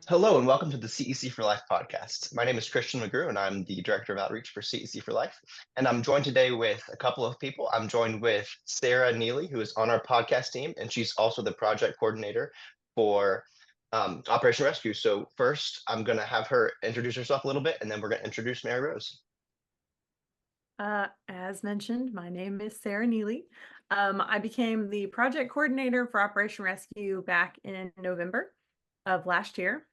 Hello and welcome to the CEC for Life podcast. My name is Christian McGrew and I'm the Director of Outreach for CEC for Life. And I'm joined today with a couple of people. I'm joined with Sarah Neely, who is on our podcast team, and she's also the project coordinator for Operation Rescue. So first, I'm going to have her introduce herself a little bit, and then we're going to introduce Mary Rose. As mentioned, my name is Sarah Neely. I became the project coordinator for Operation Rescue back in November of last year.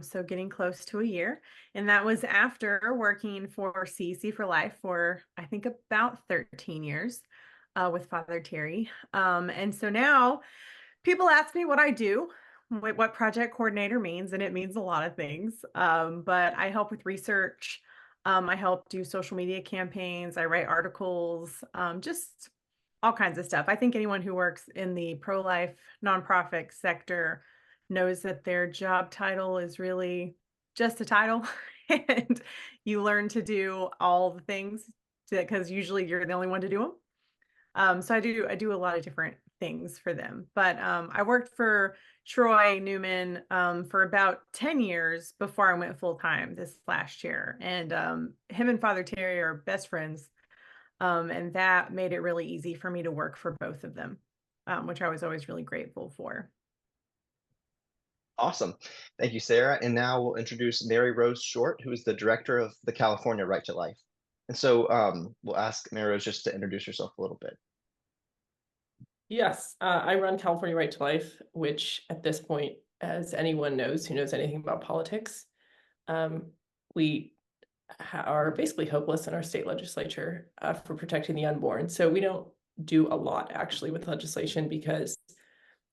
So getting close to a year. And that was after working for CEC for Life for, I think, about 13 years with Father Terry. And so now people ask me what I do, what project coordinator means, and it means a lot of things. But I help with research. I help do social media campaigns. I write articles, just all kinds of stuff. I think anyone who works in the pro-life nonprofit sector knows that their job title is really just a title, and you learn to do all the things because usually you're the only one to do them. So I do a lot of different things for them. But I worked for Troy Newman for about 10 years before I went full time this last year. And him and Father Terry are best friends. And that made it really easy for me to work for both of them, which I was always really grateful for. Awesome. Thank you, Sarah. And now we'll introduce Mary Rose Short, who is the Director of the California Right to Life. And so we'll ask Mary Rose just to introduce herself a little bit. Yes, I run California Right to Life, which at this point, as anyone knows who knows anything about politics, we are basically hopeless in our state legislature for protecting the unborn. So we don't do a lot actually with legislation because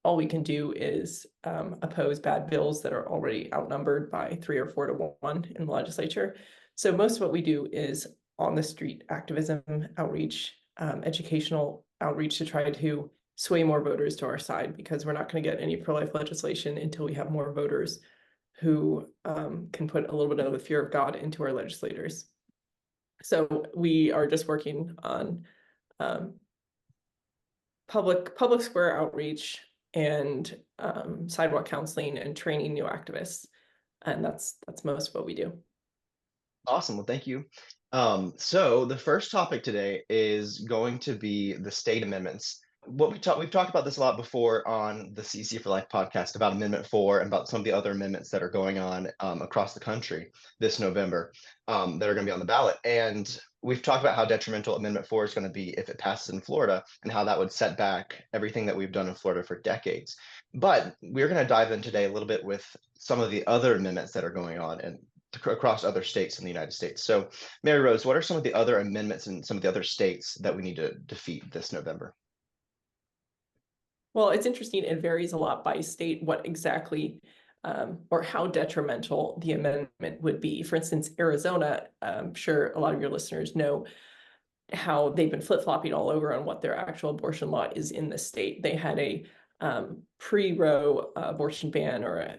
all we can do is oppose bad bills that are already outnumbered by 3 or 4 to 1 in the legislature. So most of what we do is on the street activism, outreach, educational outreach to try to sway more voters to our side, because we're not going to get any pro-life legislation until we have more voters who can put a little bit of the fear of God into our legislators. So we are just working on public square outreach and sidewalk counseling and training new activists. And that's most of what we do. Awesome. Well, thank you. So the first topic today is going to be the state amendments. We've talked about this a lot before on the CC for Life podcast about Amendment 4 and about some of the other amendments that are going on across the country this November that are going to be on the ballot. And we've talked about how detrimental Amendment 4 is going to be if it passes in Florida and how that would set back everything that we've done in Florida for decades. But we're going to dive in today a little bit with some of the other amendments that are going on and across other states in the United States. So, Mary Rose, what are some of the other amendments in some of the other states that we need to defeat this November? Well, it's interesting. It varies a lot by state what exactly or how detrimental the amendment would be. For instance, Arizona, I'm sure a lot of your listeners know how they've been flip-flopping all over on what their actual abortion law is in the state. They had a pre-Roe abortion ban, or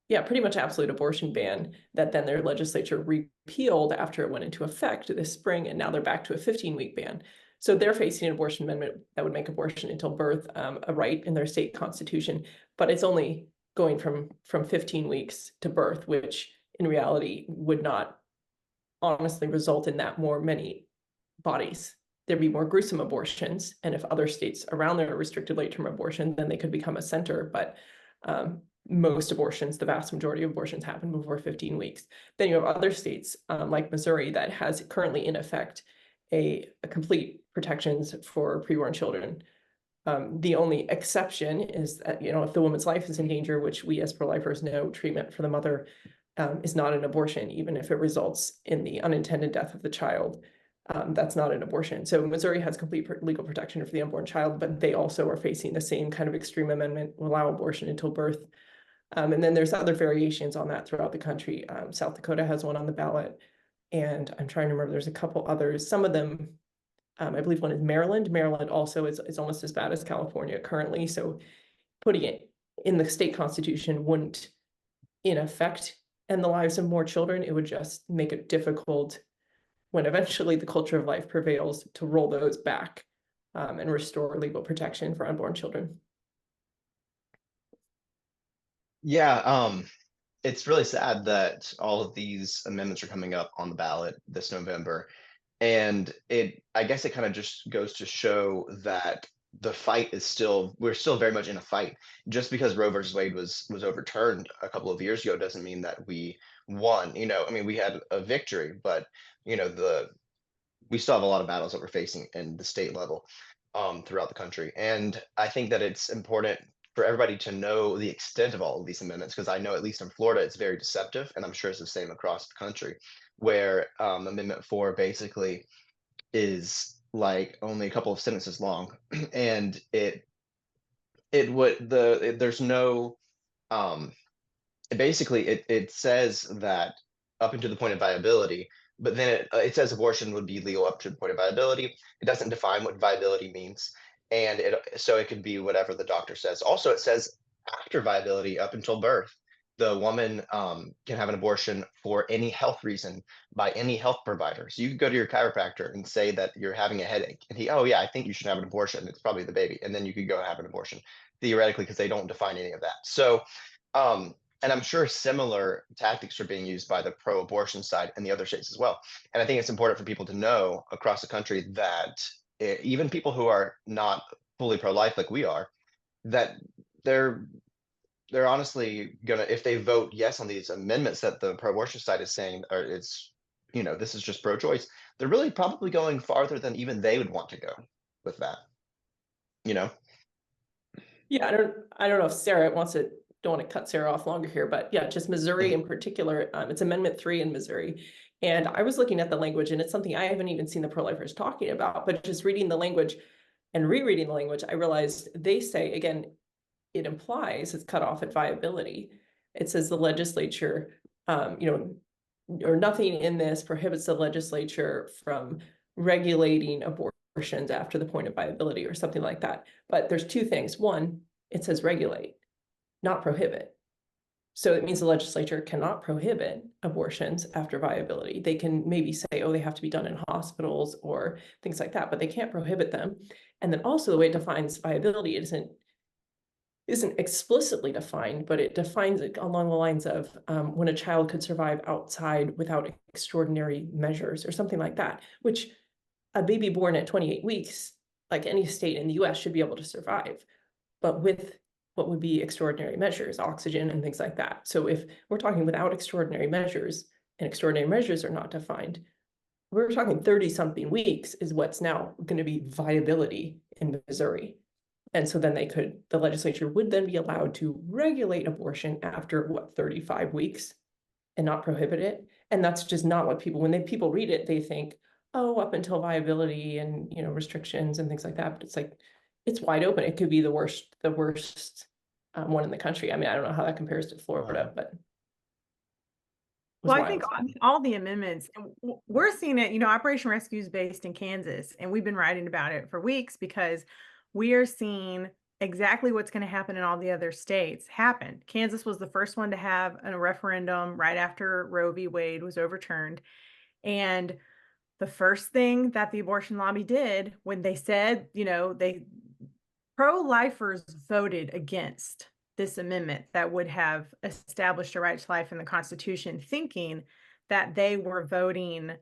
pretty much absolute abortion ban that then their legislature repealed after it went into effect this spring, and now they're back to a 15-week ban. So they're facing an abortion amendment that would make abortion until birth a right in their state constitution, but it's only going from 15 weeks to birth, which in reality would not honestly result in that many bodies. There'd be more gruesome abortions, and if other states around there restricted late-term abortion, then they could become a center, but most abortions, the vast majority of abortions happen before 15 weeks. Then you have other states like Missouri that has currently in effect a complete protections for preborn children. The only exception is that, if the woman's life is in danger, which we as pro-lifers know, treatment for the mother is not an abortion, even if it results in the unintended death of the child. That's not an abortion. So Missouri has complete legal protection for the unborn child, but they also are facing the same kind of extreme amendment, will allow abortion until birth. And then there's other variations on that throughout the country. South Dakota has one on the ballot, and I'm trying to remember, there's a couple others. Some of them, I believe one is Maryland. Maryland also is almost as bad as California currently. So putting it in the state constitution wouldn't, in effect, end the lives of more children. It would just make it difficult when eventually the culture of life prevails to roll those back and restore legal protection for unborn children. Yeah, it's really sad that all of these amendments are coming up on the ballot this November. And I guess it kind of just goes to show that the fight is still, we're still very much in a fight. Just because Roe versus Wade was overturned a couple of years ago doesn't mean that we won. I mean, we had a victory, but the we still have a lot of battles that we're facing in the state level throughout the country. And I think that it's important for everybody to know the extent of all of these amendments, because I know at least in Florida it's very deceptive, and I'm sure it's the same across the country, where Amendment 4 basically is like only a couple of sentences long, and there's no um, basically it says that up until the point of viability, but then it says abortion would be legal up to the point of viability. It doesn't define what viability means, and it could be whatever the doctor says. Also, it says after viability up until birth, the woman can have an abortion for any health reason by any health provider. So you could go to your chiropractor and say that you're having a headache, and oh yeah, I think you should have an abortion, it's probably the baby, and then you could go have an abortion theoretically, because they don't define any of that. So and I'm sure similar tactics are being used by the pro-abortion side in the other states as well. And I think it's important for people to know across the country that even people who are not fully pro-life like we are, that they're honestly gonna, if they vote yes on these amendments that the pro-abortion side is saying, or this is just pro-choice, they're really probably going farther than even they would want to go with that. You know? Yeah, I don't know if Sarah wants to, don't want to cut Sarah off longer here, but yeah, just Missouri in particular, it's Amendment 3 in Missouri. And I was looking at the language, and it's something I haven't even seen the pro-lifers talking about, but just reading the language and rereading the language, I realized they say, again, it implies it's cut off at viability. It says the legislature, or nothing in this prohibits the legislature from regulating abortions after the point of viability or something like that. But there's two things. One, it says regulate, not prohibit. So it means the legislature cannot prohibit abortions after viability. They can maybe say, oh, they have to be done in hospitals or things like that, but they can't prohibit them. And then also the way it defines viability, it isn't explicitly defined, but it defines it along the lines of when a child could survive outside without extraordinary measures or something like that, which a baby born at 28 weeks, like any state in the US, should be able to survive, but with what would be extraordinary measures, oxygen and things like that. So if we're talking without extraordinary measures, and extraordinary measures are not defined, we're talking 30-something weeks is what's now going to be viability in Missouri. And so then the legislature would then be allowed to regulate abortion after 35 weeks and not prohibit it. And that's just not what when people read it, they think, oh, up until viability and, restrictions and things like that. But it's like, it's wide open. It could be the worst one in the country. I mean, I don't know how that compares to Florida, but. Well, I think all the amendments, we're seeing it, Operation Rescue is based in Kansas, and we've been writing about it for weeks because we are seeing exactly what's going to happen in all the other states happen. Kansas was the first one to have a referendum right after Roe v. Wade was overturned. And the first thing that the abortion lobby did when they said, pro-lifers voted against this amendment that would have established a right to life in the Constitution, thinking that they were voting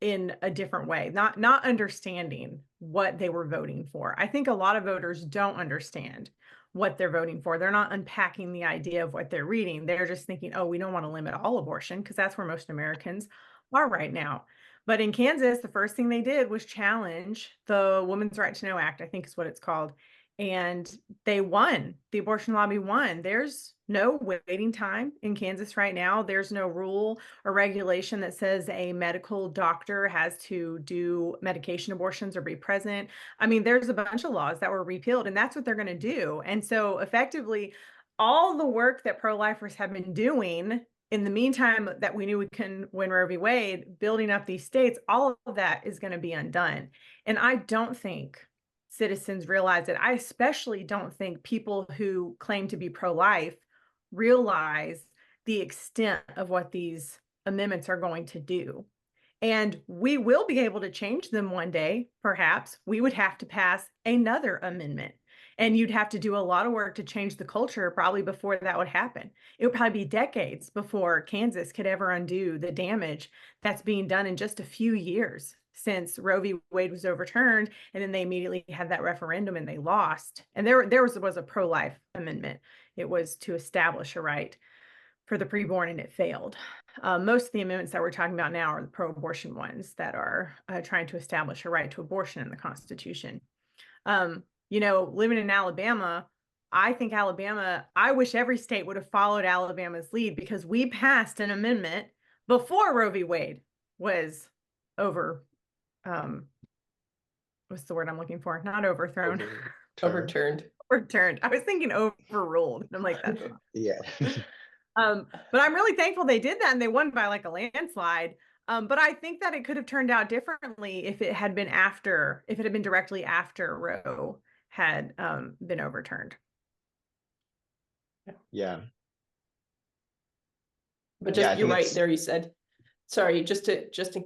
in a different way, not understanding what they were voting for. I think a lot of voters don't understand what they're voting for. They're not unpacking the idea of what they're reading. They're just thinking, oh, we don't want to limit all abortion, because that's where most Americans are right now. But in Kansas, the first thing they did was challenge the Women's Right to Know Act, I think is what it's called. And they won. The abortion lobby won. There's no waiting time in Kansas right now. There's no rule or regulation that says a medical doctor has to do medication abortions or be present. I mean, there's a bunch of laws that were repealed, and that's what they're going to do. And so effectively, all the work that pro-lifers have been doing in the meantime that we knew we couldn't win Roe v. Wade, building up these states, all of that is going to be undone. And I don't think citizens realize it. I especially don't think people who claim to be pro-life realize the extent of what these amendments are going to do. And we will be able to change them one day, perhaps. We would have to pass another amendment. And you'd have to do a lot of work to change the culture probably before that would happen. It would probably be decades before Kansas could ever undo the damage that's being done in just a few years since Roe v. Wade was overturned. And then they immediately had that referendum and they lost. And there was a pro-life amendment. It was to establish a right for the preborn, and it failed. Most of the amendments that we're talking about now are the pro-abortion ones that are trying to establish a right to abortion in the Constitution. Living in Alabama, I wish every state would have followed Alabama's lead, because we passed an amendment before Roe v. Wade was what's the word I'm looking for? Not overthrown. Overturned. Overturned. I was thinking overruled. I'm like, that's Yeah. but I'm really thankful they did that, and they won by like a landslide. But I think that it could have turned out differently if it had been directly after Roe had been overturned. Yeah. But Yeah, I just, you're think right it's there, you said, sorry,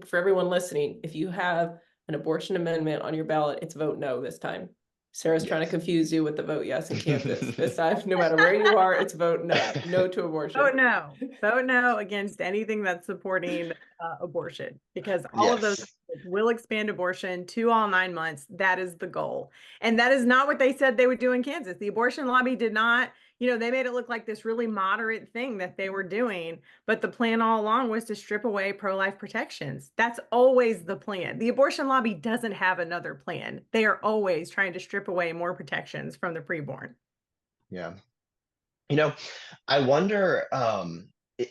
for everyone listening, if you have an abortion amendment on your ballot, it's vote no this time. Sarah's trying to yes. confuse you with the vote yes in Kansas. This time, no matter where you are, it's vote no. No to abortion. Vote no against anything that's supporting abortion, because all of those Yes. will expand abortion to all 9 months. That is the goal. And that is not what they said they would do in Kansas. The abortion lobby did not, they made it look like this really moderate thing that they were doing, but the plan all along was to strip away pro-life protections. That's always the plan. The abortion lobby doesn't have another plan. They are always trying to strip away more protections from the preborn. Yeah. I wonder,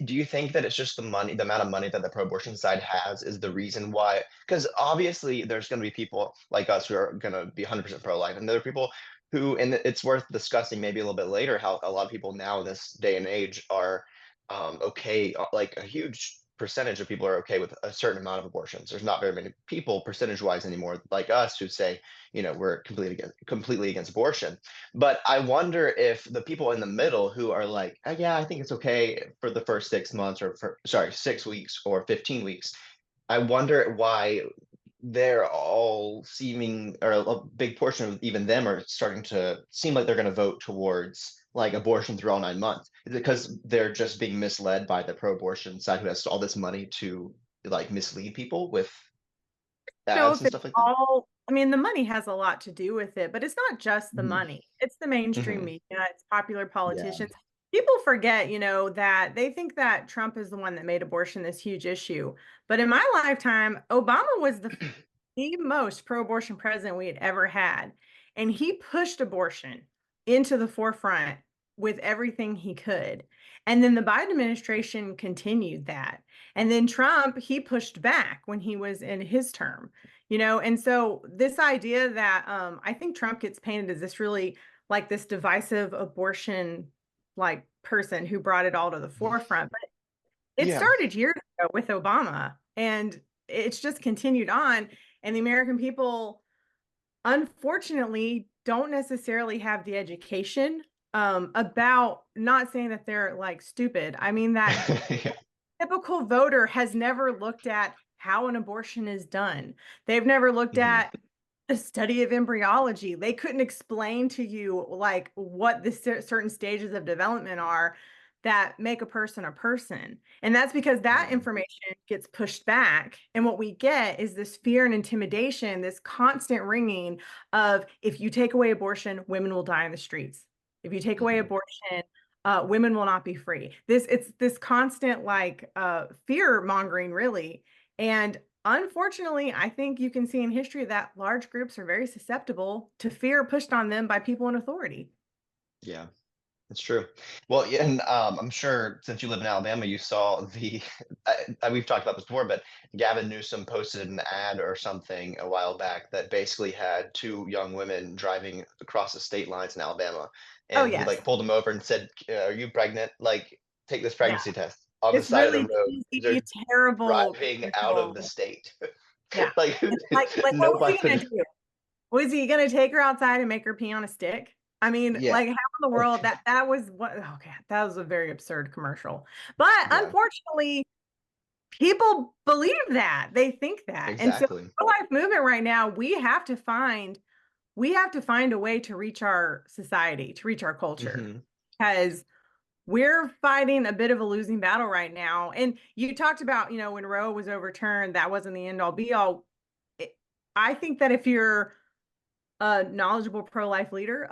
do you think that it's just the amount of money that the pro-abortion side has is the reason why? Because obviously there's going to be people like us who are going to be 100% pro-life, and there are people who, and it's worth discussing maybe a little bit later, how a lot of people now, this day and age, are okay. Like a huge percentage of people are okay with a certain amount of abortions. There's not very many people percentage-wise anymore like us who say, we're completely against abortion. But I wonder if the people in the middle who are like, oh, yeah, I think it's okay for the first 6 months, or 6 weeks or 15 weeks. I wonder why they're all seeming, or a big portion of even them are starting to seem like they're going to vote towards like abortion through all 9 months. Is it because they're just being misled by the pro-abortion side, who has all this money to like mislead people with know ads if and it's stuff like that? the money has a lot to do with it, but it's not just the Mhm. money. It's the mainstream Mhm. media, it's popular Yeah. politicians. People forget, that they think that Trump is the one that made abortion this huge issue. But in my lifetime, Obama was the most pro-abortion president we had ever had. And he pushed abortion into the forefront with everything he could. And then the Biden administration continued that. And then Trump, he pushed back when he was in his term, and so this idea that I think Trump gets painted as this really like this divisive abortion like person who brought it all to the forefront. But it Yeah. started years ago with Obama, and it's just continued on. And the American people, unfortunately, don't necessarily have the education about, not saying that they're like stupid. I mean that Yeah. typical voter has never looked at how an abortion is done. They've never looked Mhm. at the study of embryology. They couldn't explain to you like what the certain stages of development are that make a person. And that's because that Yeah. information gets pushed back. And what we get is this fear and intimidation, this constant ringing of, if you take away abortion, women will die in the streets. If you take away Mhm. abortion, women will not be free. It's this constant like fear mongering, really. And unfortunately, I think you can see in history that large groups are very susceptible to fear pushed on them by people in authority. Yeah. It's true. Well, yeah, and I'm sure since you live in Alabama, you saw the. We've talked about this before, but Gavin Newsom posted an ad or something a while back that basically had two young women driving across the state lines in Alabama, Oh, and he yes. like pulled them over and said, "Are you pregnant? Like, take this Yeah. pregnancy test." On the It's side of the really road, cheesy, they're terrible driving out of the commercial. state. Yeah. Like, It's like what was he gonna nobody. do? Was he gonna take her outside and make her pee on a stick? I mean, Yeah. like, how in the world that was what, okay, that was a very absurd commercial. But Yeah. unfortunately, people believe that. They think that. And so Exactly. the pro-life movement right now, we have to find we have to find a way to reach our society, to reach our culture, Mhm. because we're fighting a bit of a losing battle right now. And you talked about, when Roe was overturned, that wasn't the end all be all. I think that if you're a knowledgeable pro-life leader,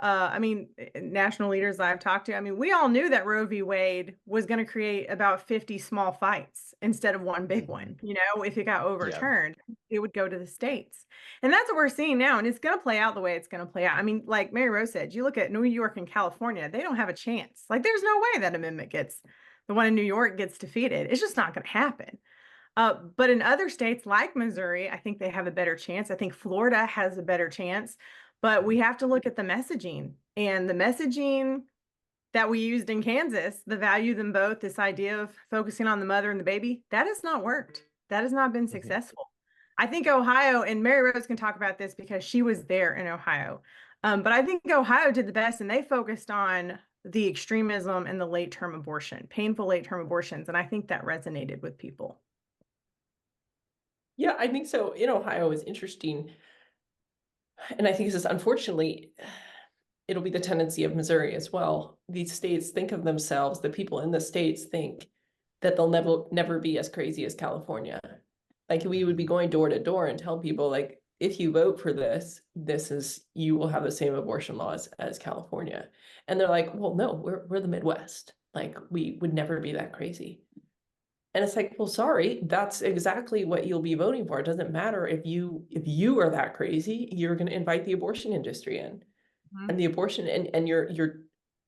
national leaders that I've talked to, we all knew that Roe v. Wade was going to create about 50 small fights instead of one big one. Mhm. If it got Yeah. overturned, it would go to the states. And that's what we're seeing now. And it's going to play out the way it's going to play out. Like Mary Rose said, you look at New York and California, they don't have a chance. Like, there's no way that amendment the one in New York gets defeated. It's just not going to happen. But in other states like Missouri, I think they have a better chance. I think Florida has a better chance. But we have to look at the messaging, and the messaging that we used in Kansas, the value them both, this idea of focusing on the mother and the baby, that has not worked. That has not been Mhm. successful. I think Ohio, and Mary Rose can talk about this because she was there in Ohio. But I think Ohio did the best, and they focused on the extremism and the late-term abortion, painful late-term abortions. And I think that resonated with people. Yeah, I think so. In Ohio is interesting. And I think this is, unfortunately, it'll be the tendency of Missouri as well. These states think of themselves, the people in the states think that they'll never be as crazy as California. Like, we would be going door to door and tell people, like, if you vote for this, you will have the same abortion laws as California. And they're like, well, no, we're the Midwest. Like, we would never be that crazy. And it's like, well, sorry, that's exactly what you'll be voting for. It doesn't matter if you are that crazy, you're going to invite the abortion industry in, and the abortion, and you're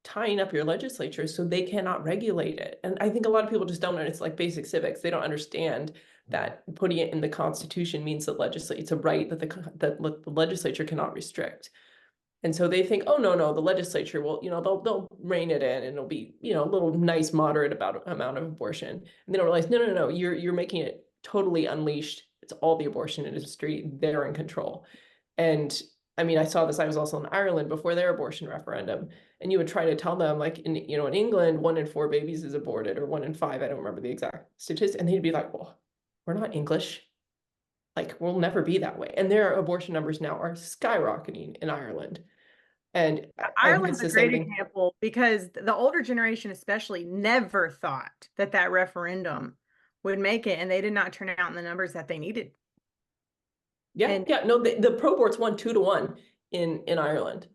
tying up your legislature so they cannot regulate it. And I think a lot of people just don't know. It's like basic civics. They don't understand that putting it in the Constitution means that it's a right that the legislature cannot restrict. And so they think, oh, no, the legislature will, they'll rein it in, and it'll be, a little nice, moderate amount of abortion. And they don't realize, no, you're making it totally unleashed. It's all the abortion industry. They're in control. And I saw this. I was also in Ireland before their abortion referendum, and you would try to tell them, like, in England, 1 in 4 babies is aborted, or 1 in 5. I don't remember the exact statistic. And they'd be like, well, we're not English. Like, we'll never be that way. And their abortion numbers now are skyrocketing in Ireland. And I think it's Ireland's the a same great thing. example because the older generation especially never thought that referendum would make it, and they did not turn out in the numbers that they needed. Yeah, And yeah. No, the pro-aborts won 2-1 in Ireland.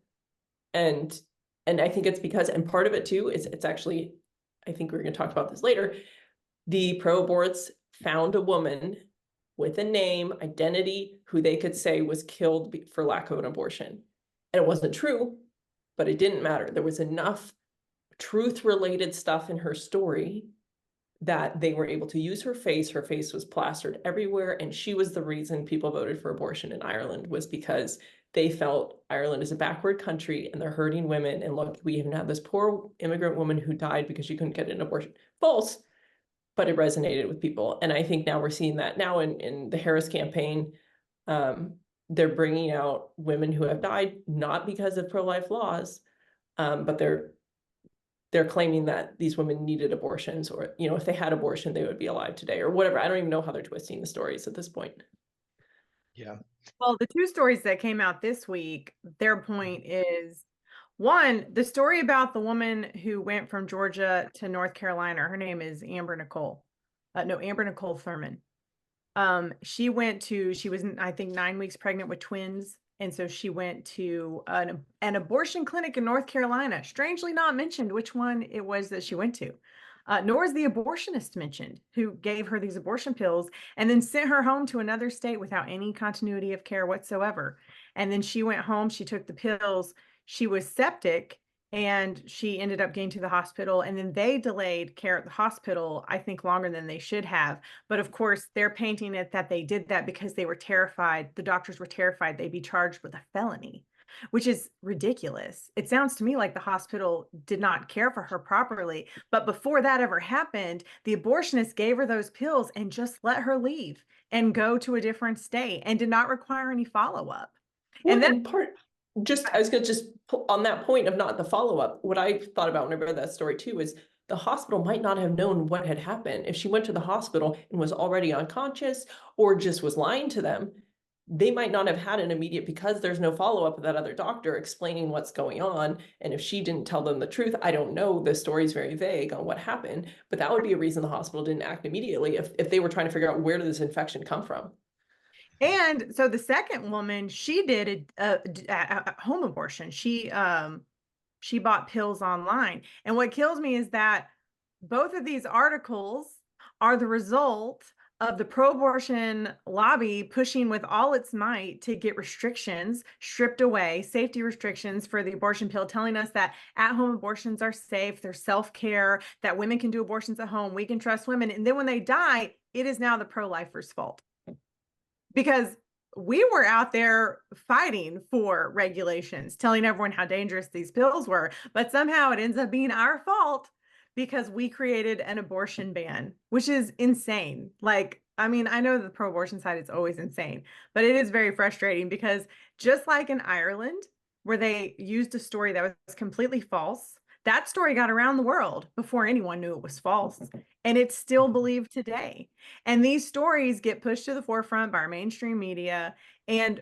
And I think it's because, and part of it too is, it's actually, I think we're going to talk about this later, the pro-aborts found a woman with a name, identity, who they could say was killed for lack of an abortion. And it wasn't true, but it didn't matter. There was enough truth-related stuff in her story that they were able to use her face. Her face was plastered everywhere, and she was the reason people voted for abortion in Ireland, was because they felt Ireland is a backward country and they're hurting women. And look, we even had this poor immigrant woman who died because she couldn't get an abortion. False, but it resonated with people. And I think now we're seeing that now in the Harris campaign. They're bringing out women who have died not because of pro-life laws, but they're claiming that these women needed abortions, or, if they had abortion, they would be alive today, or whatever. I don't even know how they're twisting the stories at this point. Yeah. well, the 2 stories that came out this week, their point is, one, the story about the woman who went from Georgia to North Carolina. Her name is Amber Nicole. Amber Nicole Thurman. She was, I think, 9 weeks pregnant with twins. And so she went to an abortion clinic in North Carolina, strangely not mentioned which one it was that she went to. Nor is the abortionist mentioned who gave her these abortion pills and then sent her home to another state without any continuity of care whatsoever. And then she went home, she took the pills, she was septic, and she ended up getting to the hospital. And then they delayed care at the hospital, I think, longer than they should have. But of course, they're painting it that they did that because they were terrified. The doctors were terrified they'd be charged with a felony, which is ridiculous. It sounds to me like the hospital did not care for her properly. But before that ever happened, the abortionist gave her those pills and just let her leave and go to a different state and did not require any follow-up. Well, And then I was going to just on that point of not the follow-up, what I thought about when I read that story too is the hospital might not have known what had happened. If she went to the hospital and was already unconscious, or just was lying to them, they might not have had an immediate, because there's no follow-up of that other doctor explaining what's going on. And if she didn't tell them the truth, I don't know, the story's very vague on what happened, but that would be a reason the hospital didn't act immediately if they were trying to figure out where did this infection come from. And so the second woman, she did a home abortion. She bought pills online. And what kills me is that both of these articles are the result of the pro-abortion lobby pushing with all its might to get restrictions stripped away, safety restrictions for the abortion pill, telling us that at-home abortions are safe, they're self-care, that women can do abortions at home, we can trust women. And then when they die, it is now the pro-lifers' fault. Because we were out there fighting for regulations, telling everyone how dangerous these pills were, but somehow it ends up being our fault because we created an abortion ban, which is insane. Like, I mean, I know the pro-abortion side is always insane, but it is very frustrating because just like in Ireland, where they used a story that was completely false, that story got around the world before anyone knew it was false. And it's still believed today. And these stories get pushed to the forefront by our mainstream media, and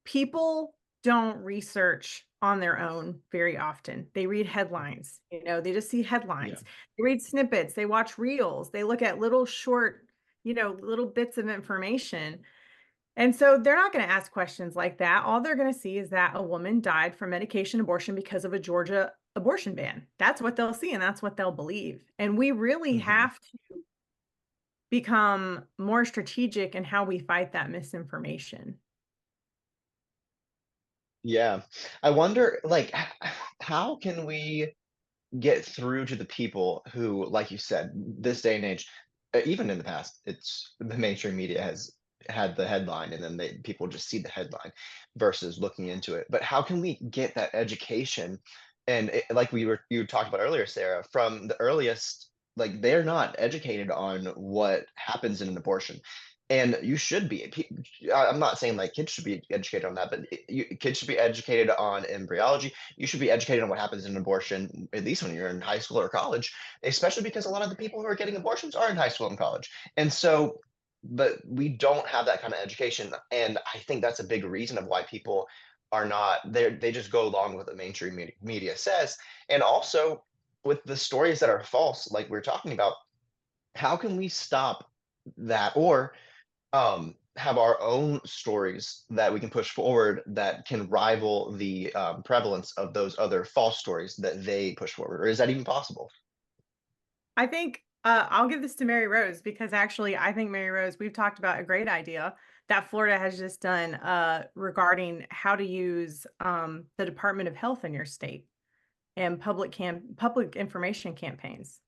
people don't research on their own very often. They read headlines, they just see headlines. Yeah. They read snippets, they watch reels, they look at little short, little bits of information. And so they're not going to ask questions like that. All they're going to see is that a woman died from medication abortion because of a Georgia abortion ban. That's what they'll see, and that's what they'll believe. And we really have to become more strategic in how we fight that misinformation. Yeah. I wonder, like, how can we get through to the people who, like you said, this day and age, even in the past, it's the mainstream media has had the headline and then people just see the headline versus looking into it. But how can we get that education? And like you talked about earlier, Sarah, from the earliest, like they're not educated on what happens in an abortion. And you should be. I'm not saying like kids should be educated on that, but kids should be educated on embryology. You should be educated on what happens in abortion, at least when you're in high school or college, especially because a lot of the people who are getting abortions are in high school and college. And so, but we don't have that kind of education. And I think that's a big reason of why people are not there. They just go along with what the mainstream media says. And also with the stories that are false, like we're talking about, how can we stop that? Or have our own stories that we can push forward that can rival the prevalence of those other false stories that they push forward? Or is that even possible? I think I'll give this to Mary Rose because actually I think Mary Rose, we've talked about a great idea that Florida has just done regarding how to use the Department of Health in your state and public information campaigns.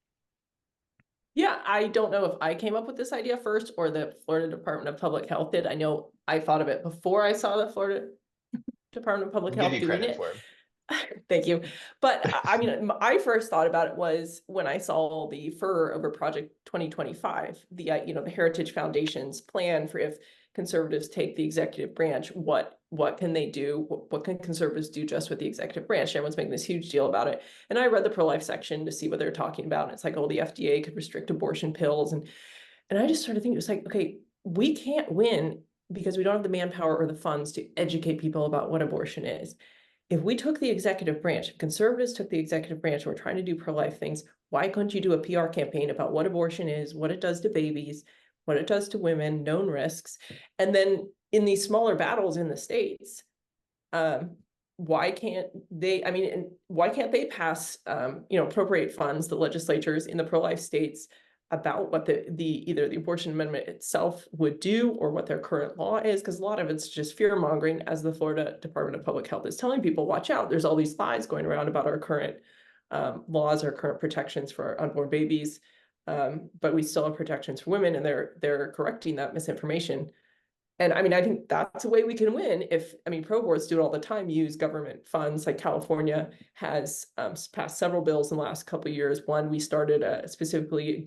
Yeah, I don't know if I came up with this idea first or the Florida Department of Public Health did. I know I thought of it before I saw the Florida Department of Public We'll give Health you doing credit it. for it. Thank you. But I mean, I first thought about it was when I saw the FUR over Project 2025, the the Heritage Foundation's plan for if conservatives take the executive branch, what can they do? What can conservatives do just with the executive branch? Everyone's making this huge deal about it. And I read the pro-life section to see what they're talking about. And it's like, oh, the FDA could restrict abortion pills. And I just started thinking, it was like, okay, we can't win because we don't have the manpower or the funds to educate people about what abortion is. If we took the executive branch, if conservatives took the executive branch, and we're trying to do pro-life things, why couldn't you do a PR campaign about what abortion is, what it does to babies, what it does to women, known risks, and then in these smaller battles in the states, why can't they? I mean, and why can't they pass, appropriate funds, the legislatures in the pro-life states, about what either the abortion amendment itself would do or what their current law is, because a lot of it's just fear mongering, as the Florida Department of Public Health is telling people, watch out, there's all these lies going around about our current laws, our current protections for unborn babies, but we still have protections for women, and they're correcting that misinformation. And I mean, I think that's a way we can win. Pro boards do it all the time, use government funds. Like California has passed several bills in the last couple of years. One, we started a specifically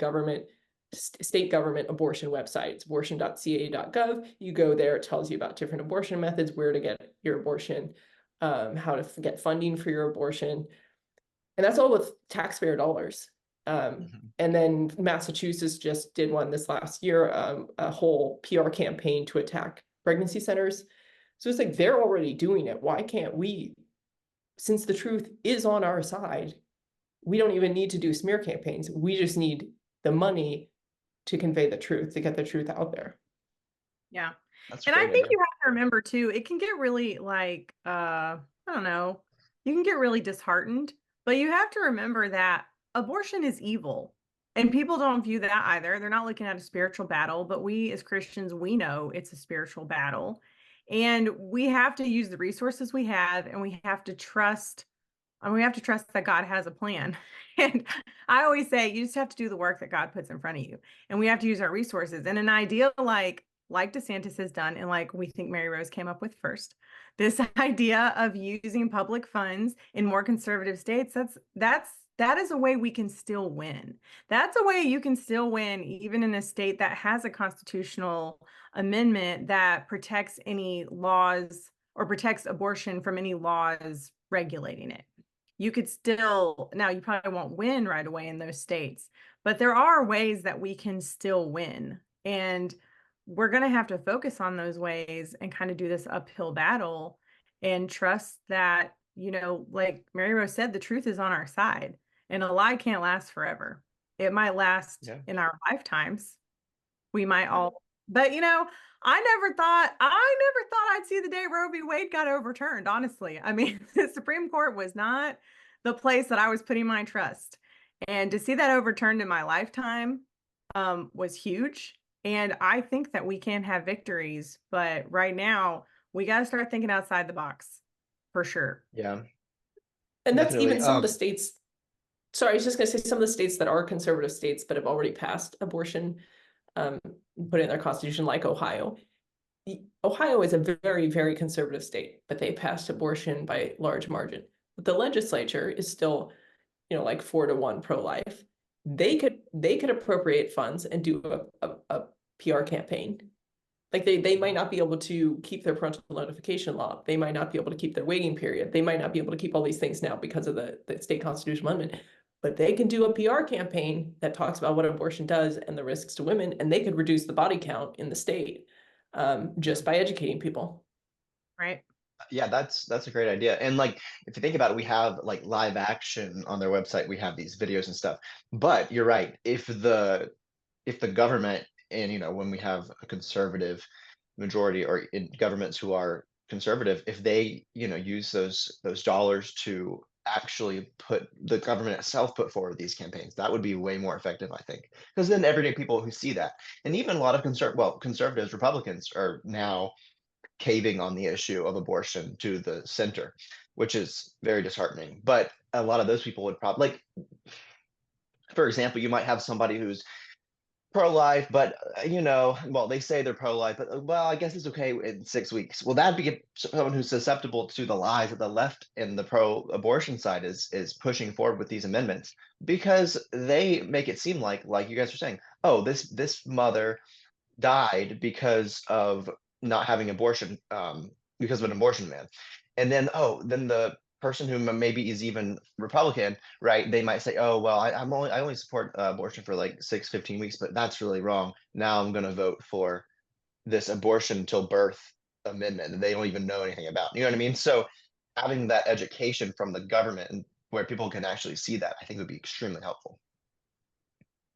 state government abortion websites, abortion.ca.gov. You go there, it tells you about different abortion methods, where to get your abortion, how to get funding for your abortion. And that's all with taxpayer dollars. And then Massachusetts just did one this last year, a whole PR campaign to attack pregnancy centers. So it's like they're already doing it. Why can't we, since the truth is on our side, we don't even need to do smear campaigns. We just need the money to convey the truth, to get the truth out there. Yeah. That's a And I great think idea. you have to remember too, it can get really like, I don't know, you can get really disheartened, but you have to remember that abortion is evil. And people don't view that either. They're not looking at a spiritual battle, but we as Christians, we know it's a spiritual battle. And we have to use the resources we have, and we have to trust, and we have to trust that God has a plan. And I always say you just have to do the work that God puts in front of you. And we have to use our resources. And an idea like DeSantis has done, and like we think Mary Rose came up with first, this idea of using public funds in more conservative states, that is a way we can still win. That's a way you can still win even in a state that has a constitutional amendment that protects any laws or protects abortion from any laws regulating it. You could still, now you probably won't win right away in those states, but there are ways that we can still win. And we're going to have to focus on those ways and kind of do this uphill battle and trust that, like Mary Rose said, the truth is on our side, and a lie can't last forever. It might last in our lifetimes. We might all, but I never thought I'd see the day Roe v. Wade got overturned, honestly. I mean, the Supreme Court was not the place that I was putting my trust. And to see that overturned in my lifetime was huge. And I think that we can have victories, but right now we got to start thinking outside the box for sure. Yeah. And that's Definitely. even some of the states. Sorry, I was just going to say some of the states that are conservative states but have already passed abortion, put in their constitution, like Ohio. Ohio is a very, very conservative state, but they passed abortion by large margin. But the legislature is still, like 4-1 pro-life. They could appropriate funds and do a PR campaign. Like they might not be able to keep their parental notification law. They might not be able to keep their waiting period. They might not be able to keep all these things now because of the state constitutional amendment. But they can do a PR campaign that talks about what abortion does and the risks to women, and they could reduce the body count in the state just by educating people. Right. Yeah, that's a great idea. And like, if you think about it, we have like live action on their website. We have these videos and stuff. But you're right. If the government, and when we have a conservative majority, or in governments who are conservative, if they use those dollars to actually put the government itself put forward these campaigns, that would be way more effective, I think, because then everyday people who see that, and even a lot of conservatives, Republicans, are now caving on the issue of abortion to the center, which is very disheartening. But a lot of those people would probably, like, for example, you might have somebody who's pro-life, but well, they say they're pro-life, but well, I guess it's okay in 6 weeks. Well, that'd be someone who's susceptible to the lies that the left and the pro-abortion side is pushing forward with these amendments, because they make it seem like you guys are saying, oh, this mother died because of not having abortion, because of an abortion ban. And then, then the person who maybe is even Republican, right? They might say, oh, well, I only support abortion for like 15 weeks, but that's really wrong. Now I'm going to vote for this abortion till birth amendment that they don't even know anything about. You know what I mean? So having that education from the government, and where people can actually see that, I think would be extremely helpful.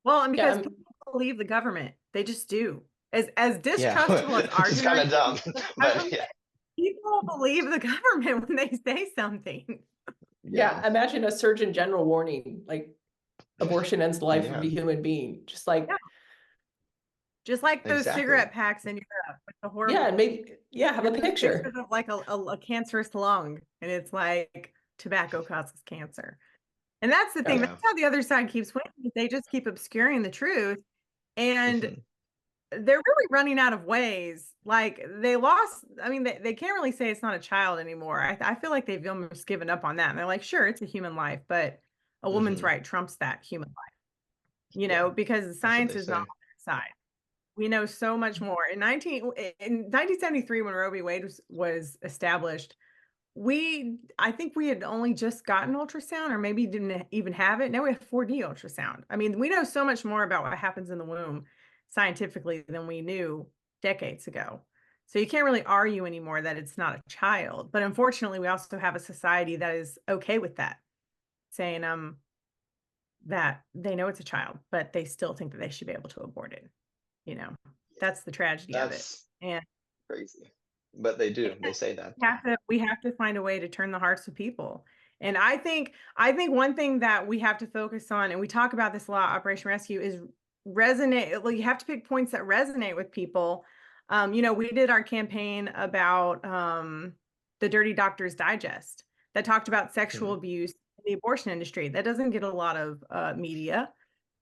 Well, and because people believe the government, they just do. As distrustful as our it's kind of dumb, but yeah. People believe the government when they say something. Yeah, imagine a Surgeon General warning, like abortion ends the life of a human being, just like those cigarette packs in Europe with the horrible. Yeah, maybe have a picture of like a cancerous lung, and it's like tobacco causes cancer. And that's the thing. That's how the other side keeps winning. They just keep obscuring the truth, and they're really running out of ways. Like they lost. I mean, they can't really say it's not a child anymore. I feel like they've almost given up on that. And they're like, sure, it's a human life, but a woman's right trumps that human life. Because the science is not on their side. We know so much more. In 1973, when Roe v. Wade was established, I think we had only just gotten ultrasound, or maybe didn't even have it. Now we have 4D ultrasound. I mean, we know so much more about what happens in the womb scientifically than we knew decades ago. So you can't really argue anymore that it's not a child. But unfortunately, we also have a society that is okay with that, saying that they know it's a child, but they still think that they should be able to abort it. You know, that's the tragedy of it. That's And crazy. But they do. They say that. we have to find a way to turn the hearts of people. And I think one thing that we have to focus on, and we talk about this a lot, Operation Rescue, is resonate. Well, you have to pick points that resonate with people. We did our campaign about the Dirty Doctors Digest that talked about sexual Mhm, abuse in the abortion industry. That doesn't get a lot of media.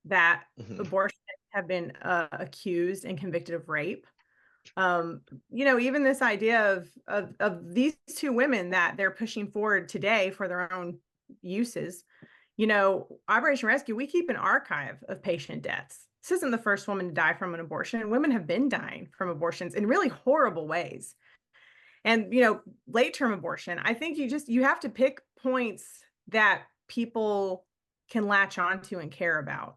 That mhm, abortionists have been accused and convicted of rape. Even this idea of these two women that they're pushing forward today for their own uses. Operation Rescue, we keep an archive of patient deaths. This isn't the first woman to die from an abortion. Women have been dying from abortions in really horrible ways. And late term abortion, I think you have to pick points that people can latch onto and care about.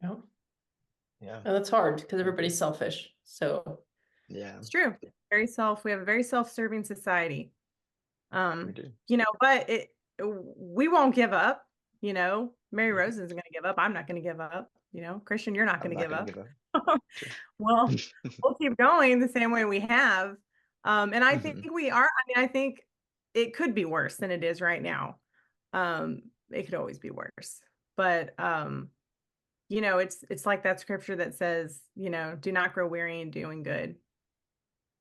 Yeah. yeah, And that's hard because I agree. everybody's selfish. So Yeah, It's true. We have a very self-serving society. we do. But we won't give up. Mary Mhm. Rose isn't going to give up. I'm not going to give up. Christian, you're not I'm going to not give gonna up. give up. True. Well, we'll keep going the same way we have. And I think Mhm. we are. I think it could be worse than it is right now. It could always be worse. But it's like that scripture that says, do not grow weary in doing good.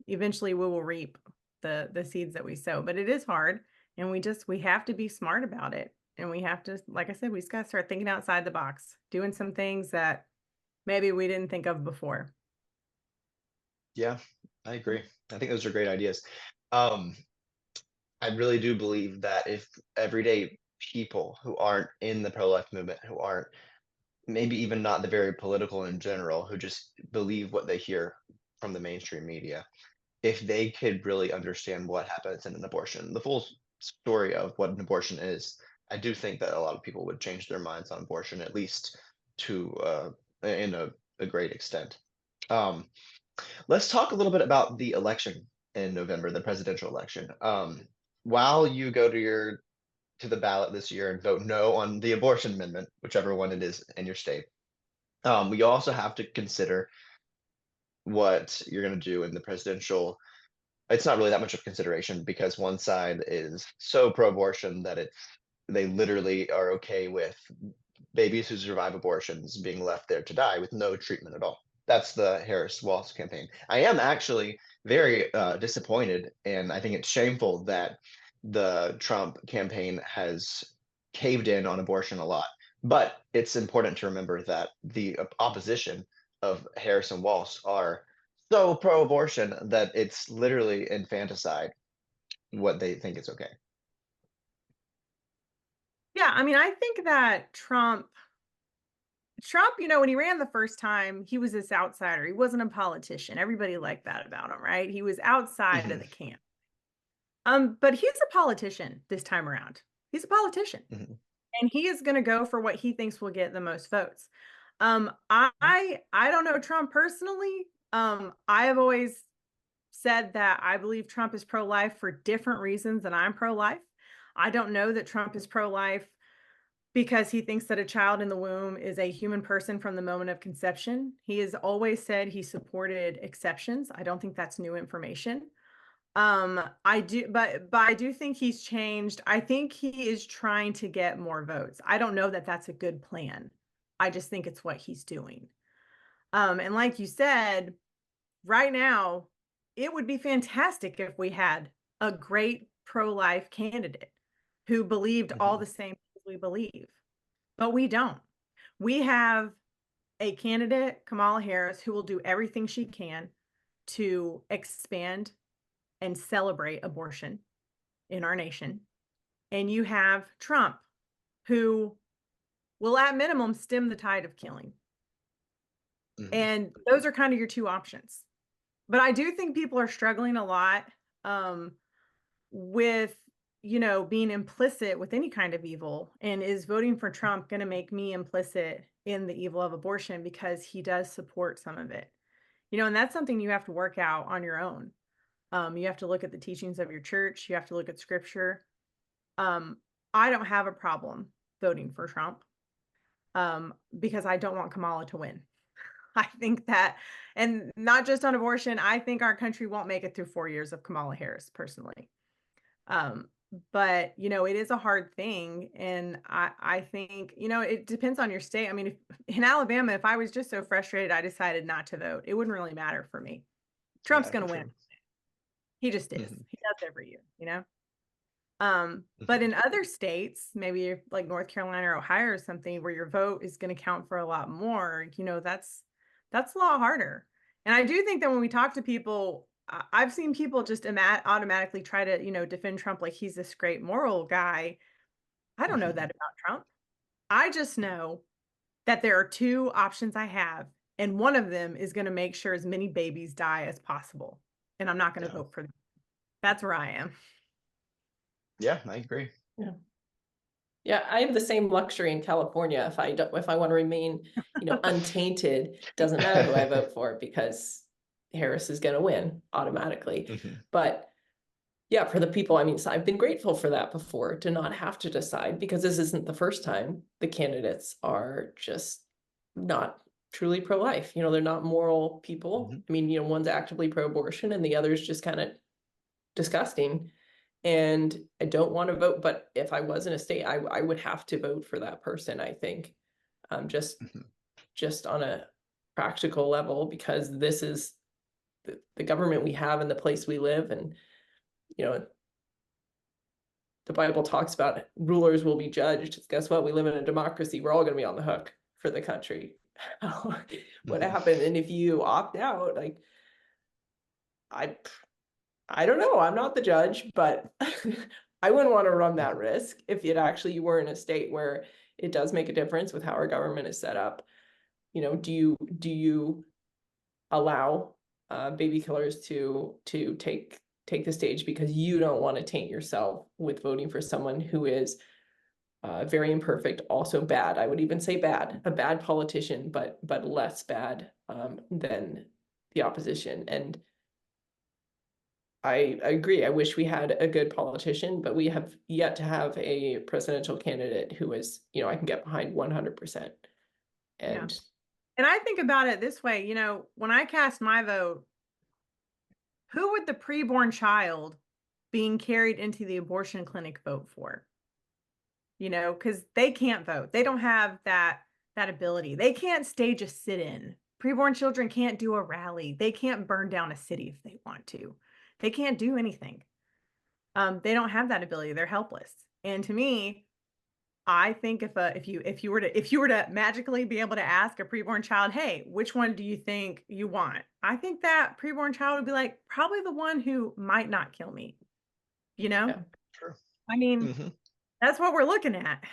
Eventually we will reap the seeds that we sow, but it is hard, and we have to be smart about it, and we have to, like I said, we just got to start thinking outside the box, doing some things that maybe we didn't think of before. Yeah, I agree. I think those are great ideas. Um, I really do believe that if everyday people who aren't in the pro-life movement, who aren't maybe even not the very political in general, who just believe what they hear from the mainstream media, if they could really understand what happens in an abortion, the full story of what an abortion is, I do think that a lot of people would change their minds on abortion, at least to in a great extent. Um, let's talk a little bit about the election in November, the presidential election. While you go to the ballot this year and vote no on the abortion amendment, whichever one it is in your state, we also have to consider what you're going to do in the presidential. It's not really that much of consideration because one side is so pro-abortion that they literally are okay with babies who survive abortions being left there to die with no treatment at all. That's the Harris-Walz campaign. I am actually very disappointed, and I think it's shameful that the Trump campaign has caved in on abortion a lot. But it's important to remember that the opposition of Harris and Walz are so pro-abortion that it's literally infanticide what they think is okay. Yeah, I think that Trump, when he ran the first time, he was this outsider. He wasn't a politician. Everybody liked that about him, right? He was outside of Mhm, the camp. But he's a politician this time around. He's a politician. mhm, And he is going to go for what he thinks will get the most votes. yeah, I don't know Trump personally. I have always said that I believe Trump is pro-life for different reasons than I'm pro-life. I don't know that Trump is pro-life because he thinks that a child in the womb is a human person from the moment of conception. He has always said he supported exceptions. I don't think that's new information. I do, but I do think he's changed. I think he is trying to get more votes. I don't know that that's a good plan. I just think it's what he's doing. And like you said, right now, it would be fantastic if we had a great pro-life candidate who believed all mhm, the same things we believe, but we don't. We have a candidate, Kamala Harris, who will do everything she can to expand and celebrate abortion in our nation. And you have Trump, who will at minimum stem the tide of killing. mhm, And those are kind of your two options. But I do think people are struggling a lot um, with, being implicit with any kind of evil. And is voting for Trump going to make me implicit in the evil of abortion because he does support some of it? And that's something you have to work out on your own. You have to look at the teachings of your church. You have to look at scripture. I don't have a problem voting for Trump because I don't want Kamala to win. I think that, and not just on abortion, I think our country won't make it through 4 years of Kamala Harris personally. But it is a hard thing. And I think, it depends on your state. I mean, if in Alabama, if I was just so frustrated, I decided not to vote, it wouldn't really matter for me. Trump's Yeah, going for to win. sure. He just is. Mhm, He does every year. But mhm, in other states, maybe like North Carolina or Ohio or something, where your vote is going to count for a lot more, that's a lot harder. And I do think that when we talk to people, I've seen people just automatically try to, defend Trump like he's this great moral guy. I don't know mhm. that about Trump. I just know that there are two options I have, and one of them is going to make sure as many babies die as possible. And I'm not going to Yeah. vote for them. That's where I am. Yeah, I agree. Yeah. Yeah, I have the same luxury in California. If I want to remain, untainted, doesn't matter who I vote for because Harris is going to win automatically. Mhm, But yeah, for the people, I mean, so I've been grateful for that before, to not have to decide, because this isn't the first time the candidates are just not truly pro-life. They're not moral people. mhm. I mean, one's actively pro-abortion and the other's just kind of disgusting. And I don't want to vote, but if I was in a state, I would have to vote for that person, I think. Just Mhm. on a practical level, because this is the government we have and the place we live. And the Bible talks about rulers will be judged. Guess what? We live in a democracy. We're all going to be on the hook for the country. What Mhm. happened? And if you opt out, like, I I don't know. I'm not the judge, but I wouldn't want to run that risk if you were in a state where it does make a difference with how our government is set up. Do you allow baby killers to take the stage because you don't want to taint yourself with voting for someone who is very imperfect, also bad? I would even say bad, a bad politician, but less bad than the opposition. And I agree. I wish we had a good politician, but we have yet to have a presidential candidate who is, I can get behind 100%. Yeah. And And I think about it this way, when I cast my vote, who would the preborn child being carried into the abortion clinic vote for? Because they can't vote. They don't have that ability. They can't stage a sit-in. Preborn children can't do a rally. They can't burn down a city if they want to. They can't do anything. They don't have that ability. They're helpless. And to me, I think if you were to magically be able to ask a preborn child, hey, which one do you think you want? I think that preborn child would be like, probably the one who might not kill me. You know, yeah, True. I mean, Mhm. that's what we're looking at.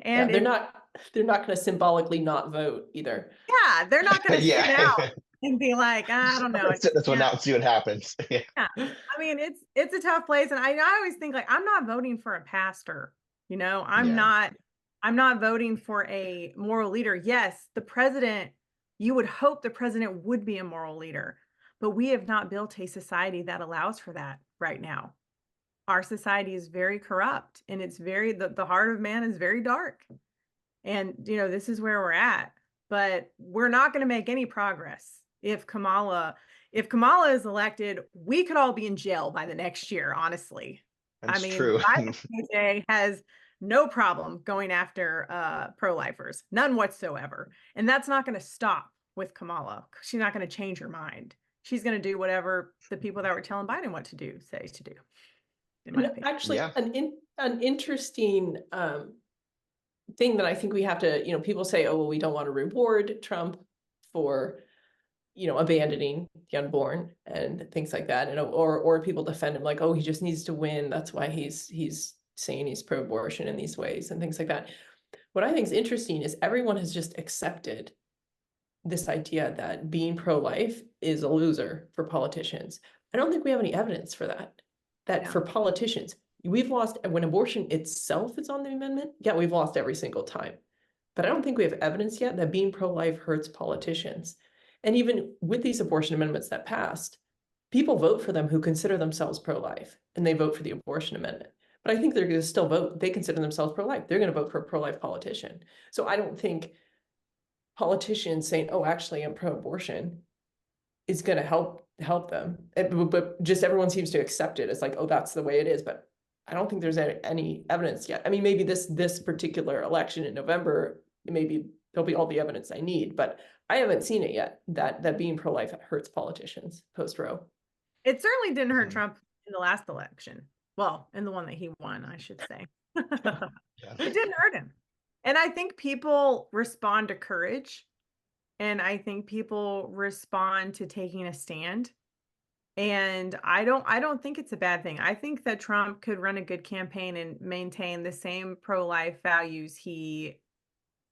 yeah, And they're not going to symbolically not vote either. yeah, they're not going to Yeah. sit out and be like, I don't know, I just That's what can't. now see what happens. Yeah. Yeah. I mean, it's a tough place. And I always think like I'm not voting for a pastor, I'm Yeah. not I'm not voting for a moral leader. Yes, the president, you would hope the president would be a moral leader, but we have not built a society that allows for that right now. Our society is very corrupt and it's the heart of man is very dark. And this is where we're at. But we're not going to make any progress if Kamala is elected. We could all be in jail by the next year, honestly. I That's mean, true. Biden today has no problem going after pro-lifers, none whatsoever. And that's not going to stop with Kamala. She's not going to change her mind. She's going to do whatever the people that were telling Biden what to do say to do, in my opinion. Actually, Yeah. an interesting thing that I think we have to, people say, oh, well, we don't want to reward Trump for, abandoning the unborn and things like that. And or people defend him like, oh, he just needs to win. That's why he's saying he's pro-abortion in these ways and things like that. What I think is interesting is everyone has just accepted this idea that being pro-life is a loser for politicians. I don't think we have any evidence for that. That Yeah. for politicians, we've lost when abortion itself is on the amendment. Yeah, we've lost every single time. But I don't think we have evidence yet that being pro-life hurts politicians. And even with these abortion amendments that passed, people vote for them who consider themselves pro-life, and they vote for the abortion amendment. But I think they're going to still vote. They consider themselves pro-life. They're going to vote for a pro-life politician. So I don't think politicians saying, "Oh, actually, I'm pro-abortion," is going to help them. But just everyone seems to accept it. It's like, oh, that's the way it is. But I don't think there's any evidence yet. I mean, maybe this particular election in November, maybe there'll be all the evidence I need, but I haven't seen it yet that being pro-life hurts politicians post-Roe. It certainly didn't hurt Mhm. Trump in the last election. Well, in the one that he won, I should say. Yeah. It didn't hurt him. And I think people respond to courage. And I think people respond to taking a stand. And I don't think it's a bad thing. I think that Trump could run a good campaign and maintain the same pro-life values he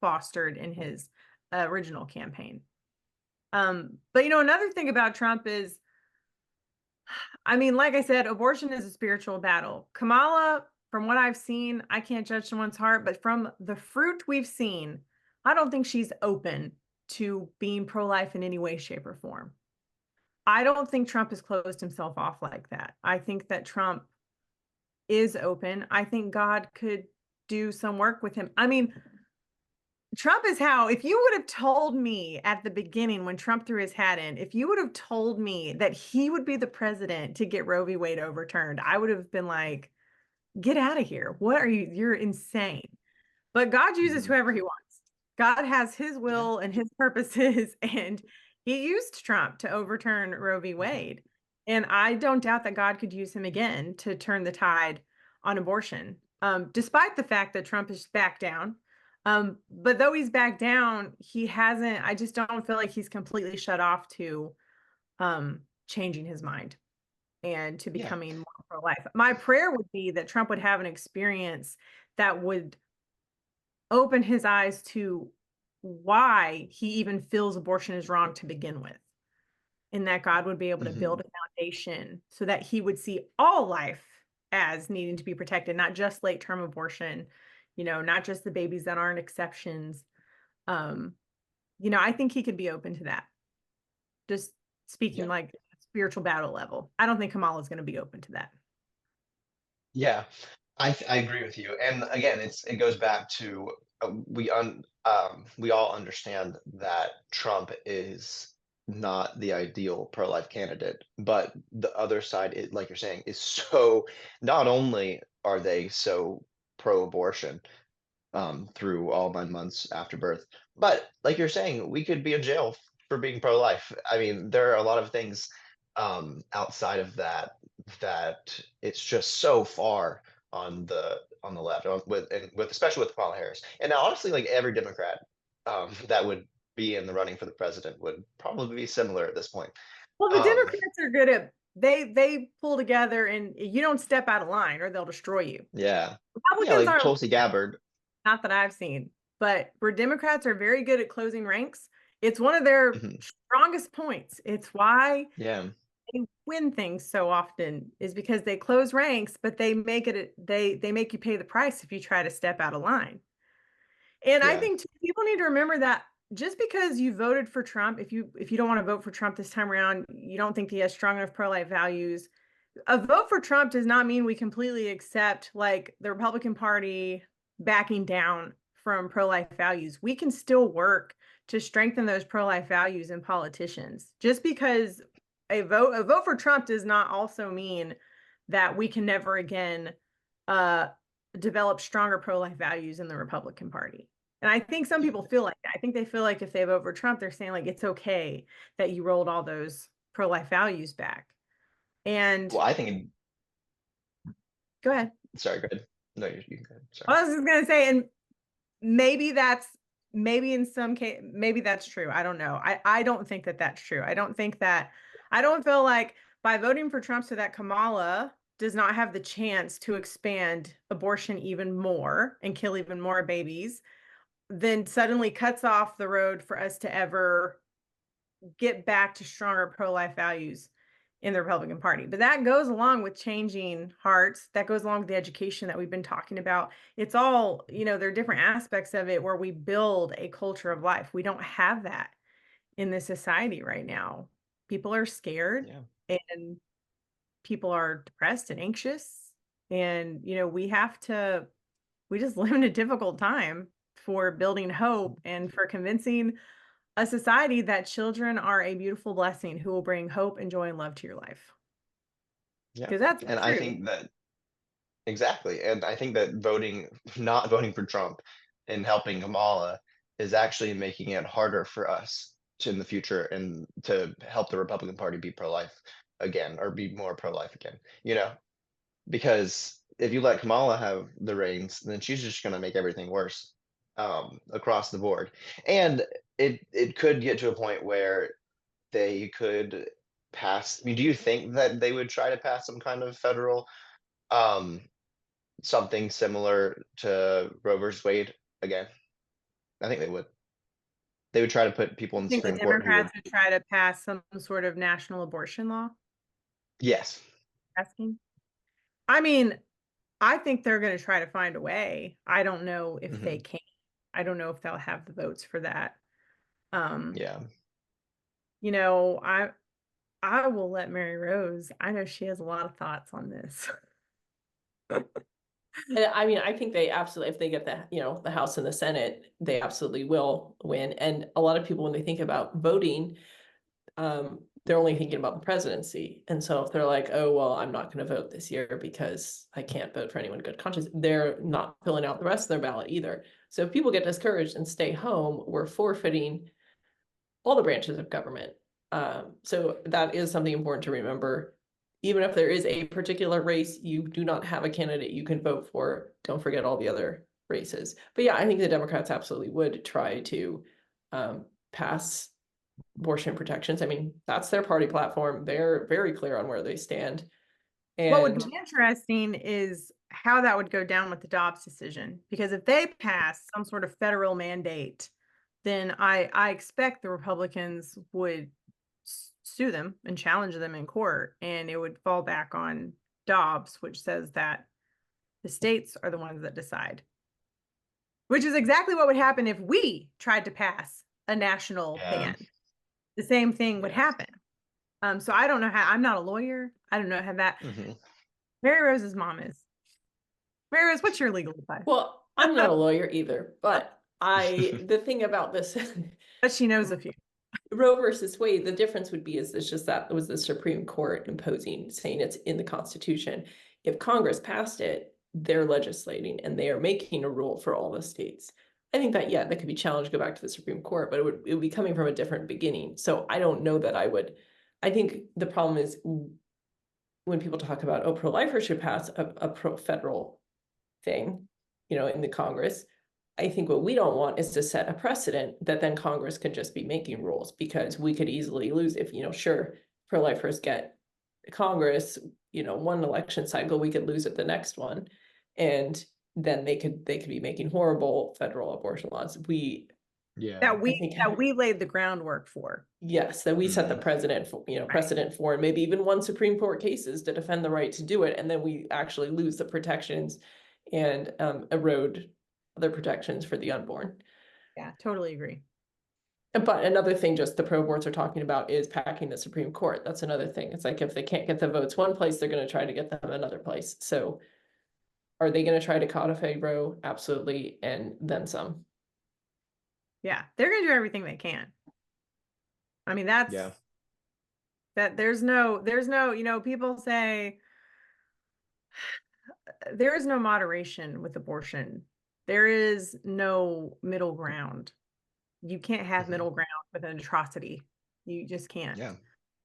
fostered in his original campaign. But another thing about Trump is, I mean, like I said, abortion is a spiritual battle. Kamala, from what I've seen, I can't judge someone's heart, but from the fruit we've seen, I don't think she's open to being pro-life in any way, shape, or form. I don't think Trump has closed himself off like that. I think that Trump is open. I think God could do some work with him. I mean, Trump is how, if you would have told me at the beginning when Trump threw his hat in, if you would have told me that he would be the president to get Roe v. Wade overturned, I would have been like, get out of here. What are you? You're insane. But God uses Mhm. whoever he wants. God has his Yeah. will and his purposes, and he used Trump to overturn Roe v. Mhm. Wade. And I don't doubt that God could use him again to turn the tide on abortion, despite the fact that Trump is back down. But though he's back down, he hasn't, I just don't feel like he's completely shut off to changing his mind and to Yeah. becoming more pro-life. My prayer would be that Trump would have an experience that would open his eyes to why he even feels abortion is wrong to begin with, and that God would be able to build Mhm. a foundation so that he would see all life as needing to be protected, not just late term abortion, not just the babies that aren't exceptions. Um, I think he could be open to that. Just speaking Yeah. like spiritual battle level. I don't think Kamala's going to be open to that. Yeah. I agree with you. And again, it goes back to we all understand that Trump is not the ideal pro-life candidate, but the other side, like you're saying, is so not only are they so pro-abortion, through all 9 months after birth. But like you're saying, we could be in jail for being pro-life. I mean, there are a lot of things outside of that that it's just so far on the left with especially with Kamala Harris. And now, honestly, like every Democrat that would be in the running for the president would probably be similar at this point. Well, the Um, Democrats are good at they pull together and you don't step out of line or they'll destroy you. yeah, yeah, Republicans like aren't, Tulsi Gabbard. not that I've seen, but where Democrats are very good at closing ranks, it's one of their Mhm. strongest points. It's why Yeah, they win things so often is because they close ranks, but they make it they make you pay the price if you try to step out of line. And I yeah, think too, people need to remember that just because you voted for Trump, if you don't want to vote for Trump this time around, you don't think he has strong enough pro-life values. A vote for Trump does not mean we completely accept like the Republican Party backing down from pro-life values. We can still work to strengthen those pro-life values in politicians. Just because a vote for Trump does not also mean that we can never again uh, develop stronger pro-life values in the Republican Party. And I think some people feel like that. I think they feel like if they vote for Trump, they're saying like it's okay that you rolled all those pro-life values back. And well, I think. go ahead. Sorry, go ahead. No, you go ahead. Sorry. I was just gonna say, and maybe that's maybe in some case, maybe that's true. I don't know. I don't think that that's true. I don't feel like by voting for Trump so that Kamala does not have the chance to expand abortion even more and kill even more babies, then suddenly cuts off the road for us to ever get back to stronger pro-life values in the Republican Party. But that goes along with changing hearts. That goes along with the education that we've been talking about. It's all, there are different aspects of it where we build a culture of life. We don't have that in this society right now. People are scared Yeah. and people are depressed and anxious. And, we just live in a difficult time for building hope and for convincing a society that children are a beautiful blessing who will bring hope and joy and love to your life. Yeah. Because that's And I true. think that exactly. And I think that not voting for Trump and helping Kamala is actually making it harder for us to in the future and to help the Republican Party be pro-life again or be more pro-life again, because if you let Kamala have the reins, then she's just going to make everything worse across the board. And it could get to a point where they could pass. I mean, do you think that they would try to pass some kind of federal um, something similar to Roe versus Wade again? I think they would. They would try to put people You in the think the Supreme Court who would. Democrats would try to pass some sort of national abortion law? Yes. Asking. I mean, I think they're going to try to find a way. I don't know if they Hmm. can. I don't know if they'll have the votes for that. Um, Yeah. you know, I I will let Mary Rose. I know she has a lot of thoughts on this. And I mean, I think they absolutely, if they get the House and the Senate, they absolutely will win. And a lot of people, when they think about voting, they're only thinking about the presidency. And so if they're like, oh, well, I'm not going to vote this year because I can't vote for anyone in good conscience, they're not filling out the rest of their ballot either. So if people get discouraged and stay home, we're forfeiting all the branches of government. So that is something important to remember. Even if there is a particular race you do not have a candidate you can vote for, don't forget all the other races. But yeah, I think the Democrats absolutely would try to pass abortion protections. I mean, that's their party platform. They're very clear on where they stand. What would And be interesting is how that would go down with the Dobbs decision. Because if they pass some sort of federal mandate, then I expect the Republicans would sue them and challenge them in court, and it would fall back on Dobbs, which says that the states are the ones that decide. Which is exactly what would happen if we tried to pass a national Yeah. ban. The same thing would Yeah. happen. So I don't know how. I'm not a lawyer. I don't know how that. Hmm. Mary Rose's mom is. Mary Rose, what's your legal advice? well, I'm not a lawyer either, but the thing about this But she knows a few. Roe versus Wade, the difference would be is it's just that it was the Supreme Court imposing, saying it's in the Constitution. If Congress passed it, they're legislating and they are making a rule for all the states. I think that, yeah, that could be challenged, go back to the Supreme Court, but it would be coming from a different beginning. So I don't know that I would. I think the problem is when people talk about, oh, pro-lifers should pass a pro-federal thing, in the Congress. I think what we don't want is to set a precedent that then Congress can just be making rules, because we could easily lose if, sure, pro-lifers get Congress, one election cycle, we could lose it the next one. And then they could be making horrible federal abortion laws. Yeah. That I think we laid the groundwork for. yes, that we set the Mhm. precedent for, and maybe even won Supreme Court cases to defend the right to do it, and then we actually lose the protections and erode other protections for the unborn. Yeah, totally agree. But another thing, just the pro-aborts are talking about is packing the Supreme Court. That's another thing. It's like if they can't get the votes one place, they're going to try to get them another place. So are they going to try to codify Roe? Absolutely, and then some. Yeah, they're going to do everything they can. I mean, Yeah. there's no, people say there is no moderation with abortion. There is no middle ground. You can't have Mhm. middle ground with an atrocity. You just can't. Yeah.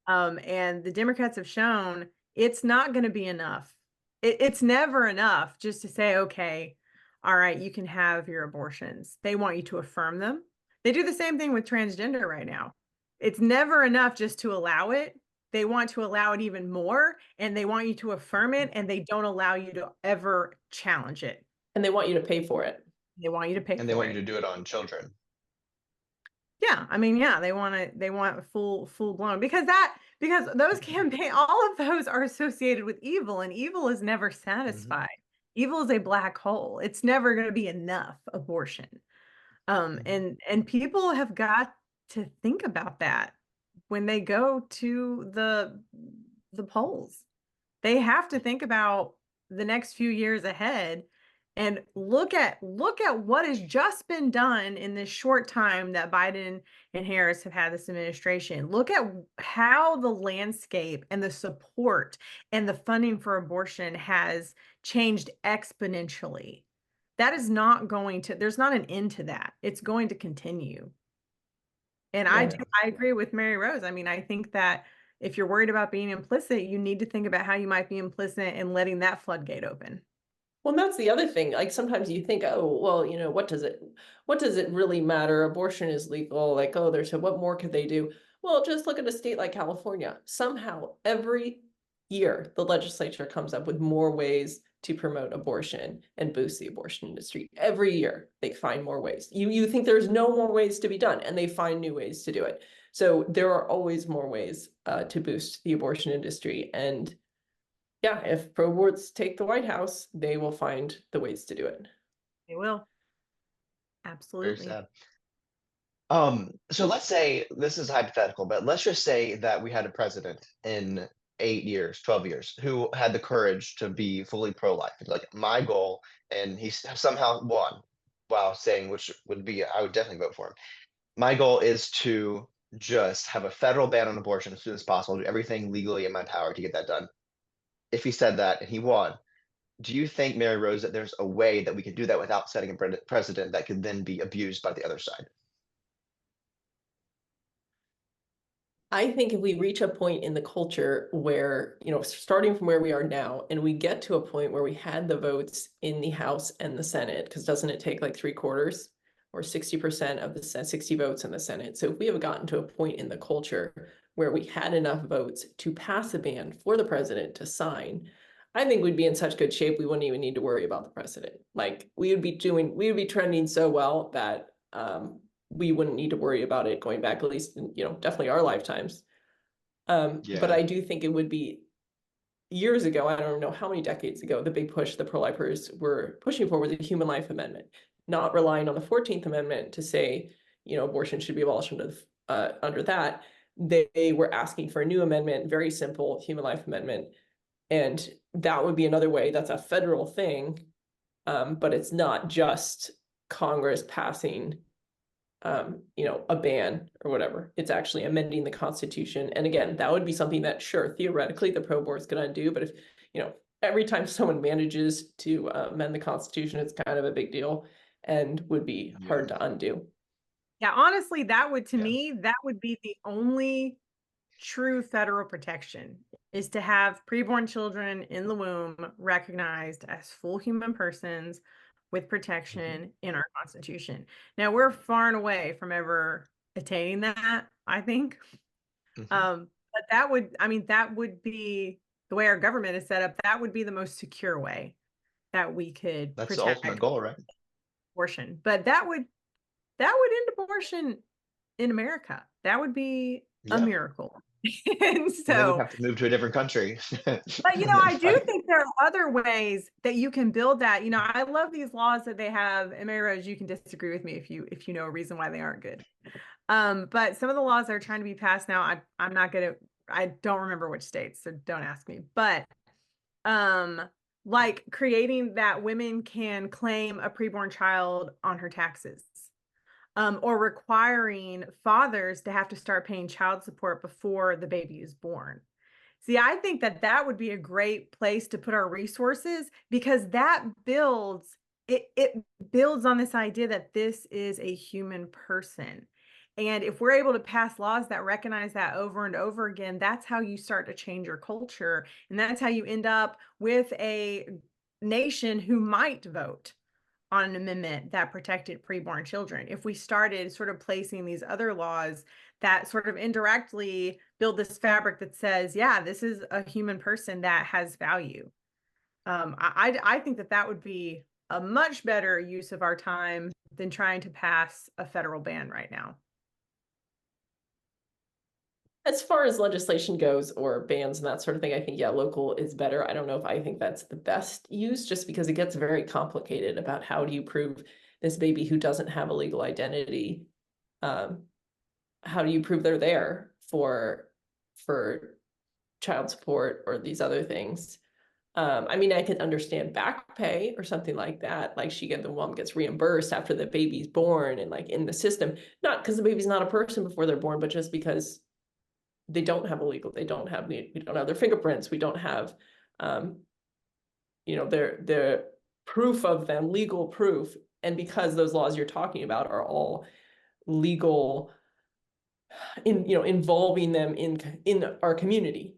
And the Democrats have shown it's not going to be enough. It's never enough just to say, okay, all right, you can have your abortions. They want you to affirm them. They do the same thing with transgender right now. It's never enough just to allow it. They want to allow it even more, and they want you to affirm it, and they don't allow you to ever challenge it. And they want you to pay for it. They want you to pay And they for want it. you to do it on children. Yeah, I mean, yeah, they want full blown, because those campaign all of those are associated with evil, and evil is never Mhm. satisfied. Evil is a black hole. It's never going to be enough abortion. Mhm. And people have got to think about that when they go to the polls. They have to think about the next few years ahead and look at what has just been done in this short time that Biden and Harris have had this administration. Look at how the landscape and the support and the funding for abortion has changed exponentially. That is not going to, there's not an end to that. It's going to continue. And Yeah. I agree with Mary Rose. I mean, I think that if you're worried about being implicit, you need to think about how you might be implicit in letting that floodgate open. Well, that's the other thing. Like sometimes you think, oh, well, you know, what does it really matter? Abortion is legal. Like, oh, what more could they do? Well, just look at a state like California. Somehow every year the legislature comes up with more ways to promote abortion and boost the abortion industry. Every year they find more ways. You think there's no more ways to be done, and they find new ways to do it. So there are always more ways to boost the abortion industry. And yeah, if pro boards take the White House, they will find the ways to do it. They will. Very Absolutely. sad. So let's say this is hypothetical, but let's just say that we had a president in 8 years, 12 years, who had the courage to be fully pro-life. Like my goal, and he somehow won while saying, which would be, I would definitely vote for him. My goal is to just have a federal ban on abortion as soon as possible, do everything legally in my power to get that done. If he said that and he won, do you think, Mary Rose, that there's a way that we could do that without setting a precedent that could then be abused by the other side? I think if we reach a point in the culture where, you know, starting from where we are now, and we get to a point where we had the votes in the House and the Senate, because doesn't it take like 3/4 or 60% of the 60 votes in the Senate? So if we have gotten to a point in the culture where we had enough votes to pass a ban for the president to sign, I think we'd be in such good shape we wouldn't even need to worry about the president. Like we would be trending so well that we wouldn't need to worry about it going back, at least in, you know, definitely our lifetimes. But I do think it would be years ago, I don't know how many decades ago, the big push the pro-lifers were pushing for was a human life amendment, not relying on the 14th Amendment to say, you know, abortion should be abolished under that. They were asking for a new amendment, very simple human life amendment. And that would be another way. That's a federal thing, but it's not just Congress passing you know, a ban or whatever. It's actually amending the Constitution. And again, that would be something that, sure, theoretically the pro board's going to undo, but if, you know, every time someone manages to amend the Constitution, it's kind of a big deal and would be hard to undo. Yeah, honestly, that would, to me, that would be the only true federal protection, is to have preborn children in the womb recognized as full human persons with protection in our Constitution. Now, we're far and away from ever attaining that, I think. But that would, I mean, that would be the way our government is set up. That would be the most secure way that we could That's the protect ultimate goal, right? abortion. But that would end abortion in America. That would be a miracle. And And then we'd so, have to move to a different country. but you know, I do think there are other ways that you can build that. You know, I love these laws that they have. And Mary Rose, you can disagree with me if you know a reason why they aren't good. But some of the laws that are trying to be passed now, I'm not gonna, I don't remember which states, so don't ask me. But like creating that women can claim a preborn child on her taxes. Or requiring fathers to have to start paying child support before the baby is born. See, I think that that would be a great place to put our resources, because that builds, it builds on this idea that this is a human person. And if we're able to pass laws that recognize that over and over again, that's how you start to change your culture. And that's how you end up with a nation who might vote on an amendment that protected preborn children. If we started sort of placing these other laws that sort of indirectly build this fabric that says, yeah, this is a human person that has value. I think that that would be a much better use of our time than trying to pass a federal ban right now. As far as legislation goes or bans and that sort of thing, I think, yeah, local is better. I don't know if I think that's the best use, just because it gets very complicated about how do you prove this baby who doesn't have a legal identity how do you prove they're there for child support or these other things? I mean, I could understand back pay or something like that. Like the mom gets reimbursed after the baby's born and like in the system, not because the baby's not a person before they're born, but just because they don't have we don't have their fingerprints. We don't have, their proof of them, legal proof. And because those laws you're talking about are all legal involving them in our community.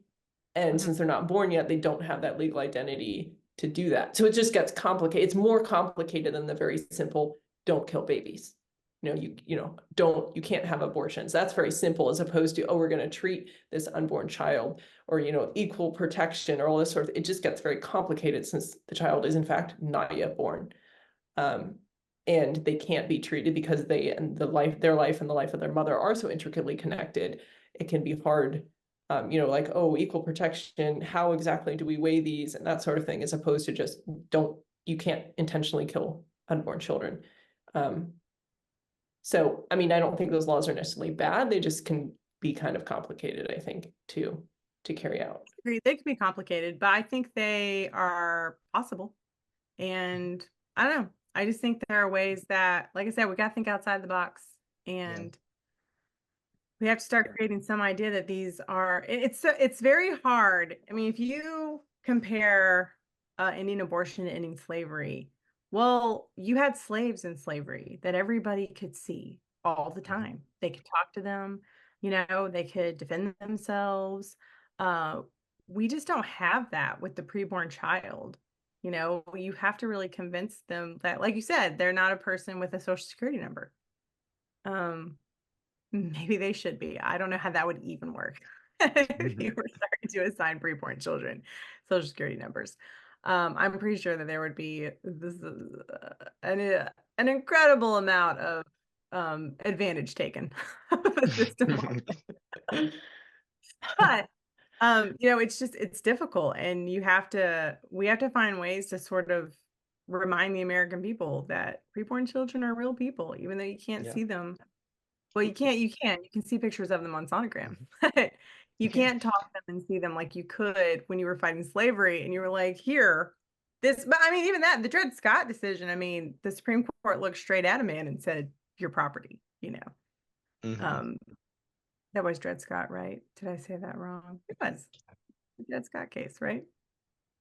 And since they're not born yet, they don't have that legal identity to do that. So it just gets complicated. It's more complicated than the very simple, don't kill babies. You can't have abortions. That's very simple, as opposed to, oh, we're going to treat this unborn child, or, equal protection, or all this sort of, it just gets very complicated since the child is in fact not yet born. And they can't be treated because their life and the life of their mother are so intricately connected. It can be hard, like, oh, equal protection, how exactly do we weigh these and that sort of thing, as opposed to just you can't intentionally kill unborn children. So, I mean, I don't think those laws are necessarily bad. They just can be kind of complicated, I think, to carry out. They can be complicated, but I think they are possible. And I don't know. I just think there are ways that, like I said, we got to think outside the box, and we have to start creating some idea that these are, it's very hard. I mean, if you compare ending abortion to ending slavery, well, you had slaves in slavery that everybody could see all the time. They could talk to them, they could defend themselves. We just don't have that with the preborn child. You have to really convince them that, like you said, they're not a person with a social security number. Maybe they should be. I don't know how that would even work if you were starting to assign preborn children social security numbers. I'm pretty sure that there would be an incredible amount of advantage taken of the system. But it's difficult, and we have to find ways to sort of remind the American people that preborn children are real people, even though you can't see them. Well, you can see pictures of them on sonogram. You can't talk to them and see them like you could when you were fighting slavery and you were like, here, but I mean, even that, the Dred Scott decision, I mean, the Supreme Court looked straight at a man and said, your property, that was Dred Scott, right? Did I say that wrong? It was the Dred Scott case, right?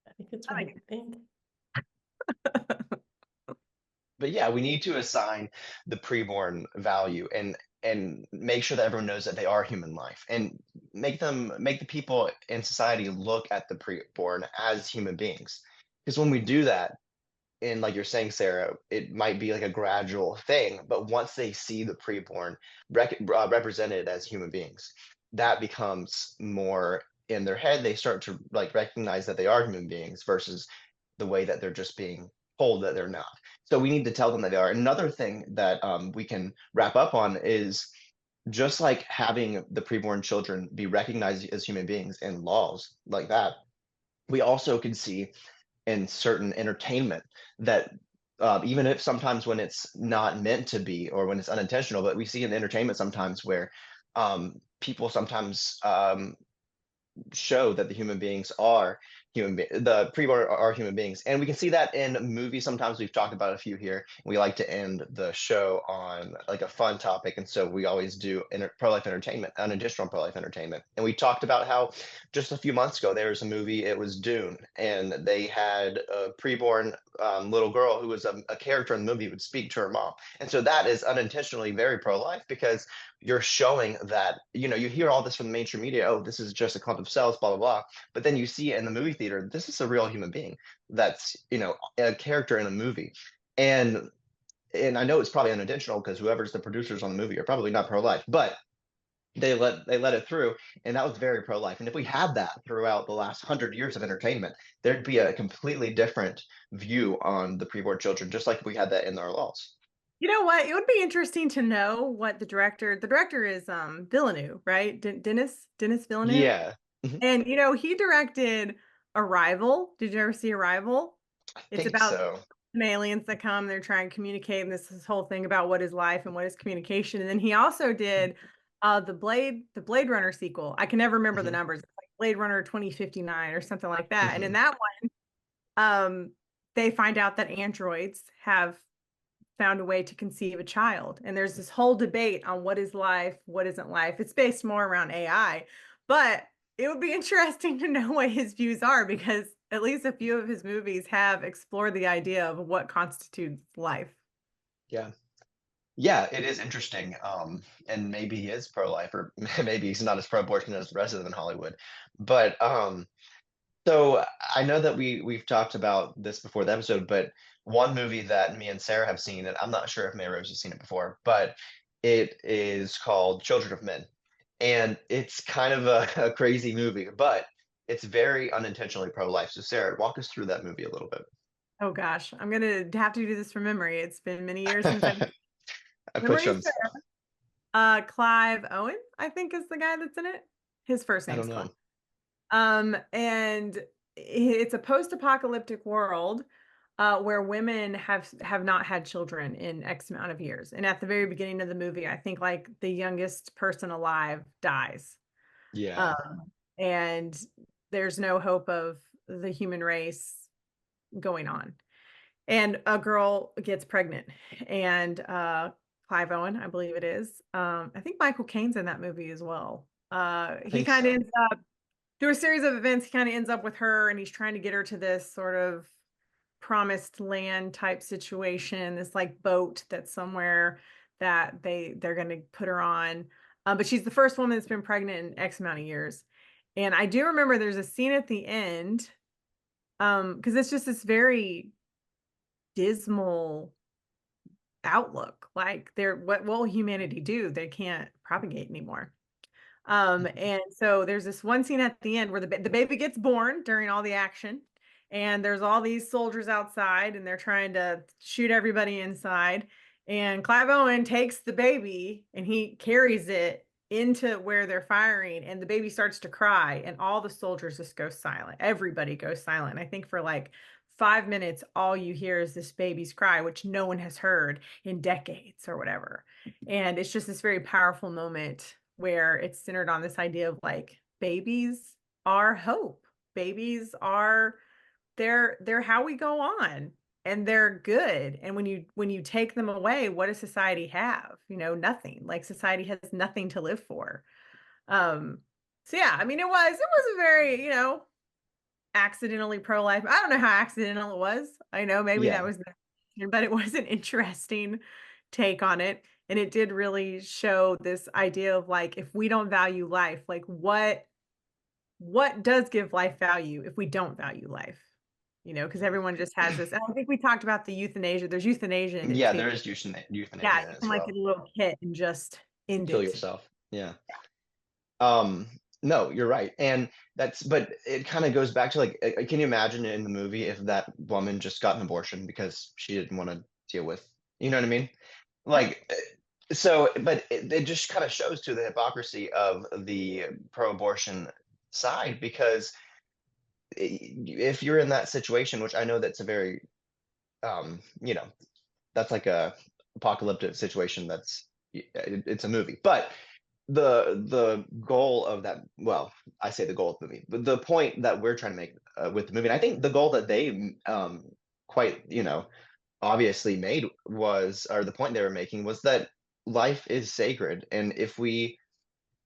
I think it's right. I think. But yeah, we need to assign the preborn value and make sure that everyone knows that they are human life, and make the people in society look at the preborn as human beings. Because when we do that, and like you're saying, Sarah, it might be like a gradual thing, but once they see the preborn represented as human beings, that becomes more in their head. They start to like recognize that they are human beings versus the way that they're just being told that they're not. So we need to tell them that they are. Another thing that we can wrap up on is just like having the preborn children be recognized as human beings in laws like that, we also can see in certain entertainment that even if sometimes when it's not meant to be or when it's unintentional, but we see in entertainment sometimes where people sometimes show that the human beings are the preborn are human beings, and we can see that in movies. Sometimes we've talked about a few here. We like to end the show on like a fun topic, and so we always do pro-life entertainment, unadditional pro-life entertainment. And we talked about how just a few months ago there was a movie, it was Dune, and they had a preborn little girl who was a character in the movie, would speak to her mom, and so that is unintentionally very pro-life, because you're showing that, you hear all this from the mainstream media, oh, this is just a clump of cells, blah blah blah, but then you see it in the movie theater, this is a real human being that's a character in a movie. And I know it's probably unintentional because whoever's the producers on the movie are probably not pro-life, but they let it through, and that was very pro-life. And if we had that throughout the last 100 years of entertainment, there'd be a completely different view on the preborn children, just like if we had that in our laws. You know what? It would be interesting to know what the director is Villeneuve, right? Denis Villeneuve. Yeah. And he directed Arrival. Did you ever see Arrival? It's about some aliens that come, they're trying to communicate, and this whole thing about what is life and what is communication. And then he also did The Blade Runner sequel. I can never remember the Mhm. numbers. It's like Blade Runner 2059 or something like that. And in Mhm. that they find out that androids have found a way to conceive a child. And there's this whole debate on what is life, what isn't life. It's based more around AI, but it would be interesting to know what his views are because at least a few of his movies have explored the idea of what constitutes life. Yeah. Yeah, it is interesting. And maybe he is pro-life, or maybe he's not as pro-abortion as the rest of them in Hollywood. But so I know that we've talked about this before the episode, but one movie that me and Sarah have seen, and I'm not sure if May Rose has seen it before, but it is called Children of Men. And it's kind of a crazy movie, but it's very unintentionally pro-life. So Sarah, walk us through that movie a little Oh gosh, I'm gonna have to do this from memory. It's been many years since I've bit. I put memory you is on. fair. Clive Owen, I think is the guy that's in it. His first I don't name's Clive. know. And it's a post-apocalyptic world where women have not had children in X amount of years. And at the very beginning of the movie, I think like the youngest person alive dies. Yeah. Um, and there's no hope of the human race going on. And a girl gets pregnant, and Clive Owen, I believe it is. I think Michael Caine's in that movie as well. I He think kind of so. ends up through a series of events. He kind of ends up with her, and he's trying to get her to this sort of promised land type situation, this like boat that's somewhere that they're going to put her on. But she's the first woman that's been pregnant in X amount of years. And I do remember there's a scene at the end, because it's just this very dismal outlook. Like they're what will humanity do? They can't propagate anymore. And so there's this one scene at the end where the baby gets born during all the action, and there's all these soldiers outside, and they're trying to shoot everybody inside. And Clive Owen takes the baby and he carries it into where they're firing, and the baby starts to cry, and all the soldiers just go silent. Everybody goes silent. I think for like 5 minutes, all you hear is this baby's cry, which no one has heard in decades or whatever. And it's just this very powerful moment where it's centered on this idea of like babies are hope. Babies are they're how we go on, and they're good. And when you take them away, what does society have? Nothing. Like society has nothing to live for. Um so yeah, I mean it was a very, accidentally pro-life. I don't know how accidental it was. I know maybe that Yeah. was but it was an interesting take on it. And it did really show this idea of like, if we don't value life, like what does give life value if we don't value life? Because everyone just has this. And I think we talked about the euthanasia. There's euthanasia in it Yeah, too. there is Yeah, euthanasia in you it can as like well. get a little kit and just end Kill it. yourself. Yeah. Um, no, you're right. And but it kind of goes back to like, can you imagine in the movie if that woman just got an abortion because she didn't want to deal with, you know what I mean? Yep. Like, so, but it just kind of shows to the hypocrisy of the pro-abortion side because if you're in that situation, which I know that's a very, you know, that's like a apocalyptic situation. It's a movie, but the goal of that, well, I say the goal of the movie, but the point that we're trying to make with the movie, and I think the goal that they quite obviously made was, or the point they were making was that life is sacred, and if we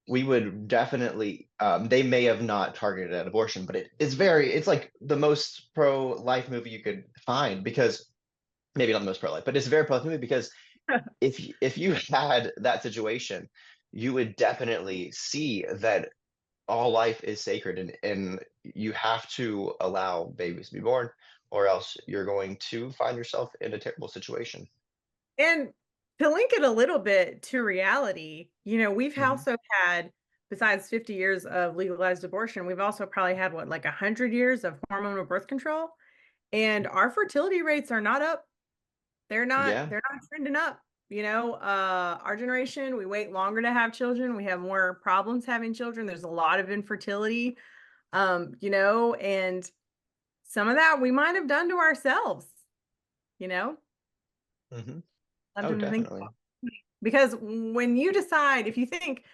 would definitely, they may have not targeted at abortion, but it's like the most pro-life movie you could find, because maybe not the most pro-life, but it's a very pro-life movie because if you had that situation, you would definitely see that all life is sacred, and you have to allow babies to be born, or else you're going to find yourself in a terrible situation. And to link it a little bit to reality, we've Hmm. also had, besides 50 years of legalized abortion, we've also probably had what, like 100 years of hormonal birth control. And our fertility rates are not up. Yeah. They're not trending up. Our generation, we wait longer to have children. We have more problems having children. There's a lot of infertility, and some of that we might have done to ourselves, you know, Hmm. Oh, something to think definitely. because when you decide, if you think,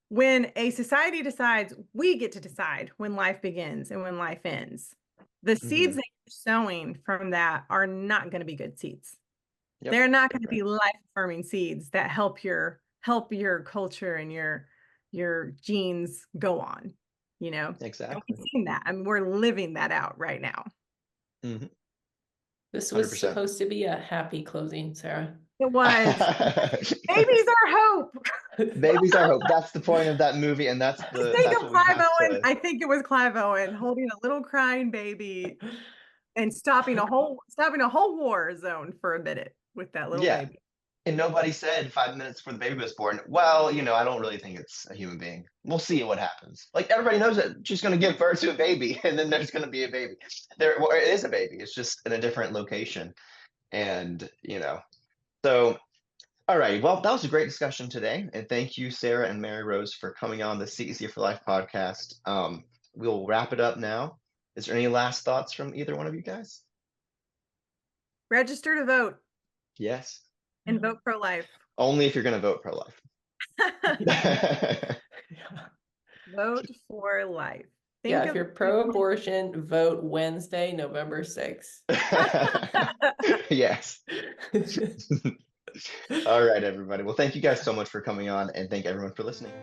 when a society decides, we get to decide when life begins and when life ends. The seeds that you're sowing from that are not going to be good seeds. Yep. They're not going to be life-affirming seeds that help your culture and your genes go on. You know, Exactly. we've seen that. I mean, we're living that out right now. This was 100%. supposed to be a happy closing, Sarah. It was. Babies are hope. Babies are hope. That's the point of that movie, and that's I think of what we Clive have Owen. to. I think it was Clive Owen holding a little crying baby and stopping a whole war zone for a minute with that little Yeah. baby. And nobody said 5 minutes before the baby was born, well, I don't really think it's a human being. We'll see what happens. Like, everybody knows that she's going to give birth to a baby, and then there's going to be a baby. Well, it is a baby. It's just in a different location. And, so, all right. Well, that was a great discussion today. And thank you, Sarah and Mary Rose, for coming on the CEC for Life podcast. We'll wrap it up now. Is there any last thoughts from either one of you guys? Register to vote. Yes. And vote pro-life. Only if you're going to vote pro-life. Vote for life. If you're pro-abortion, vote Wednesday, November 6th. Yes. All right, everybody. Well, thank you guys so much for coming on, and thank everyone for listening.